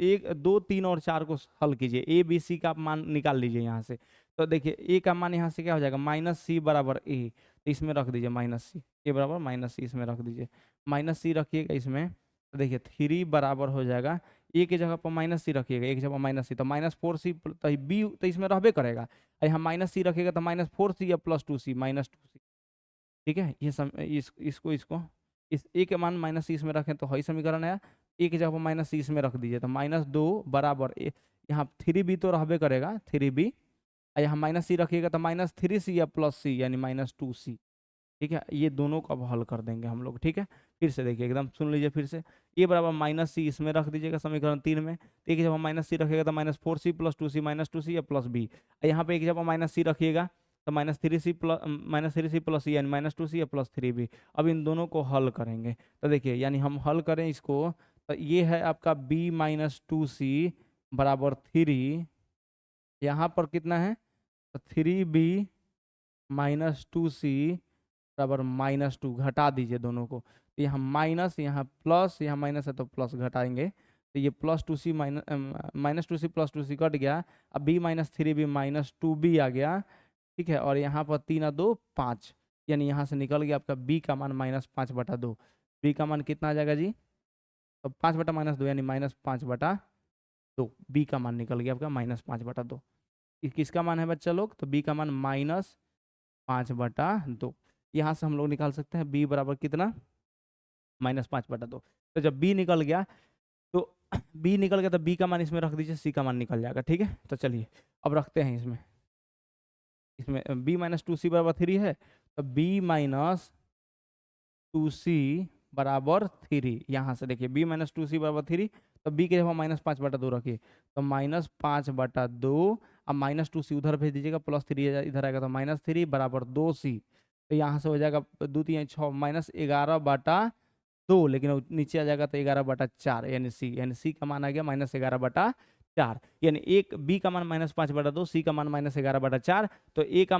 1 2 3 और 4 को हल कीजिए, ए बी सी का मान निकाल लीजिए यहाँ से। तो देखिए ए का मान यहाँ से क्या हो जाएगा माइनस सी बराबर ए, तो इसमें रख दीजिए माइनस सी, ए बराबर माइनस सी इसमें रख दीजिए, माइनस सी रखिएगा इसमें। तो देखिए 3 बराबर हो जाएगा ए की जगह पर माइनस सी रखिएगा, एक जगह माइनस सी तो -4c, तो बी तो इसमें रहबे करेगा, यहाँ माइनस सी रखिएगा तो -4c या प्लस 2c -2c। ठीक है, ये इसको इस ए के मान माइनस सी इसमें रखें तो वही समीकरण है, ए की जगह पर माइनस सी इसमें रख दीजिए तो -2 बराबर यहाँ 3b तो रहबे करेगा 3b, यहाँ माइनस सी रखिएगा तो -3c या प्लस सी यानी -2c। ठीक है, ये दोनों को अब हल कर देंगे हम लोग। ठीक है, फिर से देखिए एकदम सुन लीजिए फिर से, ए बराबर -c इसमें रख दीजिएगा समीकरण 3 में, एक जब हम -c रखिएगा तो -4c प्लस 2c -2c या प्लस b, यहाँ पे एक जब -c रखिएगा तो -3c प्लस सी यानी -2c या प्लस 3b। अब इन दोनों को हल करेंगे तो देखिए यानी हम हल करें इसको तो ये है आपका b -2c बराबर 3, यहाँ पर कितना है तो 3b -2c बराबर -2, घटा दीजिए दोनों को, तो यहाँ माइनस यहाँ प्लस, यहाँ माइनस है तो प्लस घटाएंगे तो ये +2c -2c plus 2c cut गया, अब b -3b -2b आ गया। ठीक है, और यहाँ पर 3 और 2 5, यानी यहाँ से निकल गया आपका b का मान -5/2। b का मान कितना आ जाएगा जी, तो 5/-2 यानी -5/2, b का मान निकल गया आपका -5/2। किसका मान है बच्चा लोग, तो b का मान -5/2। यहाँ से हम लोग निकाल सकते हैं b बराबर कितना -5/2। तो जब b निकल गया तो b निकल गया तो b का मान इसमें रख दीजिए, c का मान निकल जाएगा। ठीक है, तो चलिए अब रखते हैं इसमें b -2c बराबर 3 है तो b -2c बराबर 3, यहाँ से देखिए b -2c बराबर 3, तो b के जगह -5/2 रखिए तो -5/2, अब -2c उधर भेज दीजिएगा, प्लस 3 इधर आएगा तो -3 बराबर 2c, तो यहाँ से हो जाएगा 2 3 6 -11/2, लेकिन नीचे आ जाएगा तो 11/4 यानी c का मान आ गया -11/4, यानी एक b का मान -5/2, c का मान -11/4, तो a का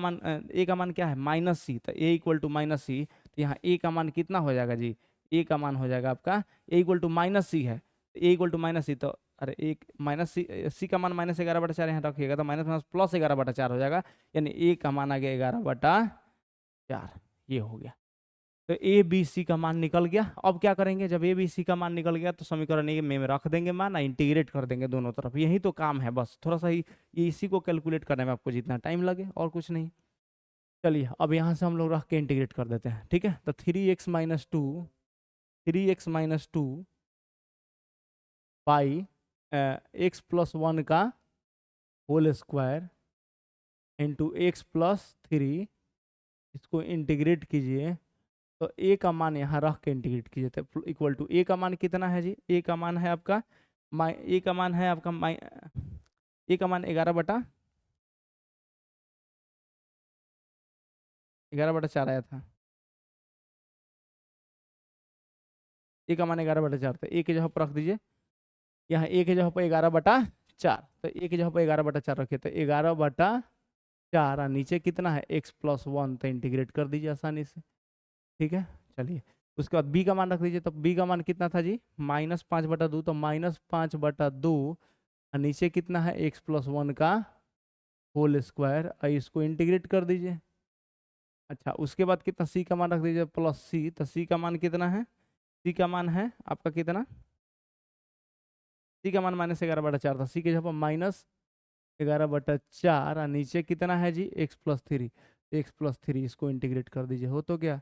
मान क्या है -c, तो a इक्वल टू -c, तो यहाँ a का मान कितना हो जाएगा जी, a का मान हो जाएगा आपका a इक्वल टू -c है, a इक्वल टू -c, तो अरे एक माइनस सी का मान -11/4 यहाँ रखिएगा तो माइनस माइनस प्लस 11/4 हो जाएगा, यानी ए का मान आ गया 11/4, ये हो गया। तो ए बी सी का मान निकल गया। अब क्या करेंगे, जब ए बी सी का मान निकल गया तो समीकरण ए में रख देंगे मान, इंटीग्रेट कर देंगे दोनों तरफ, यही तो काम है बस, थोड़ा सा ही ये इसी को कैलकुलेट करने में आपको जितना टाइम लगे और कुछ नहीं। चलिए अब यहाँ से हम लोग रख के इंटीग्रेट कर देते हैं, ठीक है। तो 3x - 2 बाई x+1 का होल स्क्वायर इंटू x+3, इसको इंटीग्रेट कीजिए तो ए का मान यहाँ रख के इंटीग्रेट कीजिए तो इक्वल टू ए का मान कितना है जी, ए का मान है आपका ए का मान है आपका ए का मान 11/4 आया था, ए का मान 11/4 था। ए की जगह पर रख दीजिए, यहाँ ए की जगह पर 11/4, तो ए की जगह पर 11/4 रखिए तो 11/4, और नीचे कितना है x+1, तो इंटीग्रेट कर दीजिए आसानी से, ठीक है। चलिए उसके बाद बी का मान रख दीजिए, तो बी का मान कितना था जी -5/2, तो -5/2, और नीचे कितना है x+1 का होल स्क्वायर, इसको इंटीग्रेट कर दीजिए। अच्छा उसके बाद कितना सी का मान रख दीजिए +c, तो सी का मान कितना है, सी का मान है आपका कितना, सी का मान -11/4 था, सी की जगह पर -11/4, और नीचे कितना है जी x+3, इसको इंटीग्रेट कर दीजिए, हो तो क्या,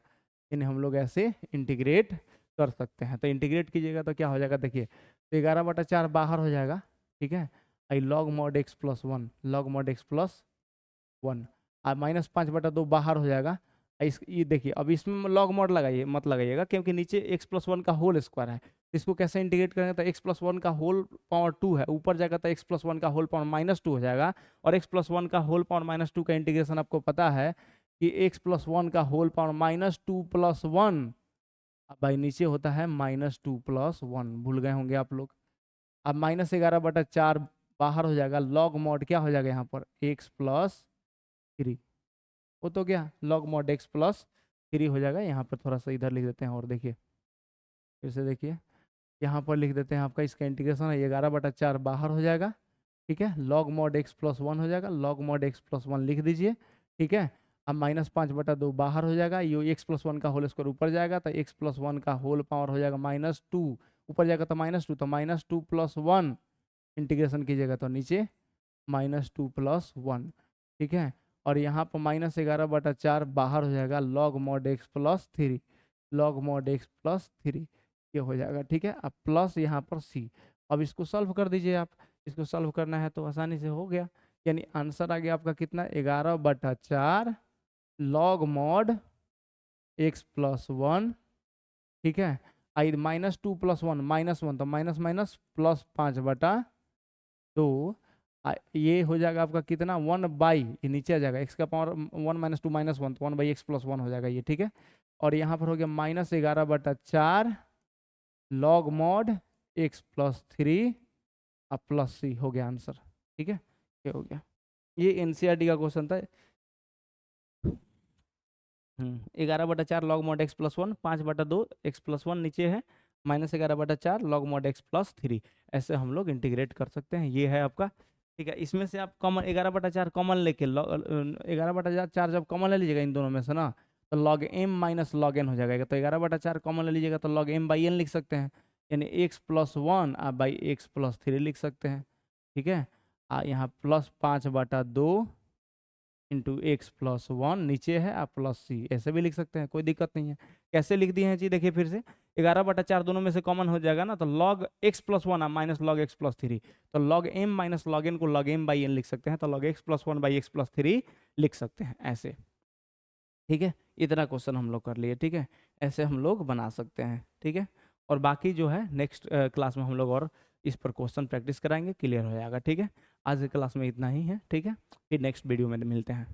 इन्हें हम लोग ऐसे इंटीग्रेट कर सकते हैं। तो इंटीग्रेट कीजिएगा तो क्या हो जाएगा, देखिए तो 11/4 बाहर हो जाएगा, ठीक है। आई log mod x+1, log mod x+1, और -5/2 बाहर हो जाएगा। ये देखिए अब इसमें log mod लगाइए मत लगाइएगा, क्योंकि नीचे x+1 का होल स्क्वायर है, इसको कैसे इंटीग्रेट करेंगे, तो x+1 का होल पावर 2 है, ऊपर जाएगा तो x+1 का होल पावर -2 हो जाएगा, और x+1 का होल पावर -2 का इंटीग्रेशन आपको पता है कि x+1 का होल पावर -2 + 1, अब भाई नीचे होता है -2 + 1, भूल गए होंगे आप लोग। अब -11/4 बाहर हो जाएगा, log mod क्या हो जाएगा यहाँ पर x+3, वो तो क्या log mod x+3 हो जाएगा। यहाँ पर थोड़ा सा इधर लिख देते हैं, और देखिए फिर से देखिए यहाँ पर लिख देते हैं, आपका इसका इंटीग्रेशन है 11/4 बाहर हो जाएगा, ठीक है। log mod x+1 हो जाएगा, log mod x+1 लिख दीजिए, ठीक है। अब -5/2 बाहर हो जाएगा, ये x+1 का होल स्क्वायर ऊपर जाएगा तो x+1 का होल पावर हो जाएगा -2, ऊपर जाएगा तो -2, तो -2 + 1 इंटीग्रेशन कीजिएगा तो नीचे -2 + 1, ठीक है। और यहाँ पर -11/4 बाहर हो जाएगा, log mod x+3, log mod x+3 ये हो जाएगा, ठीक है। अब प्लस यहाँ पर सी, अब इसको सॉल्व कर दीजिए आप, इसको सॉल्व करना है तो आसानी से हो गया, यानी आंसर आ गया आपका कितना 11/4 log mod x+1, ठीक है। आई -2 + 1 -1, तो माइनस माइनस प्लस 5/2, ये हो जाएगा आपका कितना 1/, ये नीचे आ जाएगा x का पावर 1 - 2 - 1, तो 1/x+1 हो जाएगा ये, ठीक है। और यहाँ पर हो गया -11/4 log mod x+3 अब +c हो गया आंसर, ठीक है। ये हो गया, ये एनसीईआरटी का क्वेश्चन था। 11/4 log mod x+1, 5/2 x+1 नीचे है, -11/4 log mod x+3, ऐसे हम लोग इंटीग्रेट कर सकते हैं। ये है आपका, ठीक है। इसमें से आप कॉमन 11/4 कॉमन लेके 11/4 जब कॉमन ले लीजिएगा इन दोनों में से ना, तो log m - log n हो जाएगा, तो 11/4 कॉमन ले लीजिएगा तो log m/n लिख सकते हैं, यानी x+1 आप बाई x+3 लिख सकते हैं, ठीक है। यहाँ +5/2 इंटू x+1 नीचे है, आप +c ऐसे भी लिख सकते हैं, कोई दिक्कत नहीं है। कैसे लिख दिए हैं जी, देखिए फिर से 11/4 दोनों में से कॉमन हो जाएगा ना, तो log x+1 minus log x+3, तो log m - log n को log m/n लिख सकते हैं, तो log x+1/x+3 लिख सकते हैं ऐसे, ठीक है। इतना क्वेश्चन हम लोग कर लिए, ठीक है। ऐसे हम लोग बना सकते हैं, ठीक है। और बाकी जो है नेक्स्ट क्लास में हम लोग और इस पर क्वेश्चन प्रैक्टिस कराएंगे, क्लियर हो जाएगा, ठीक है। आज की क्लास में इतना ही है, ठीक है। फिर नेक्स्ट वीडियो में मिलते हैं।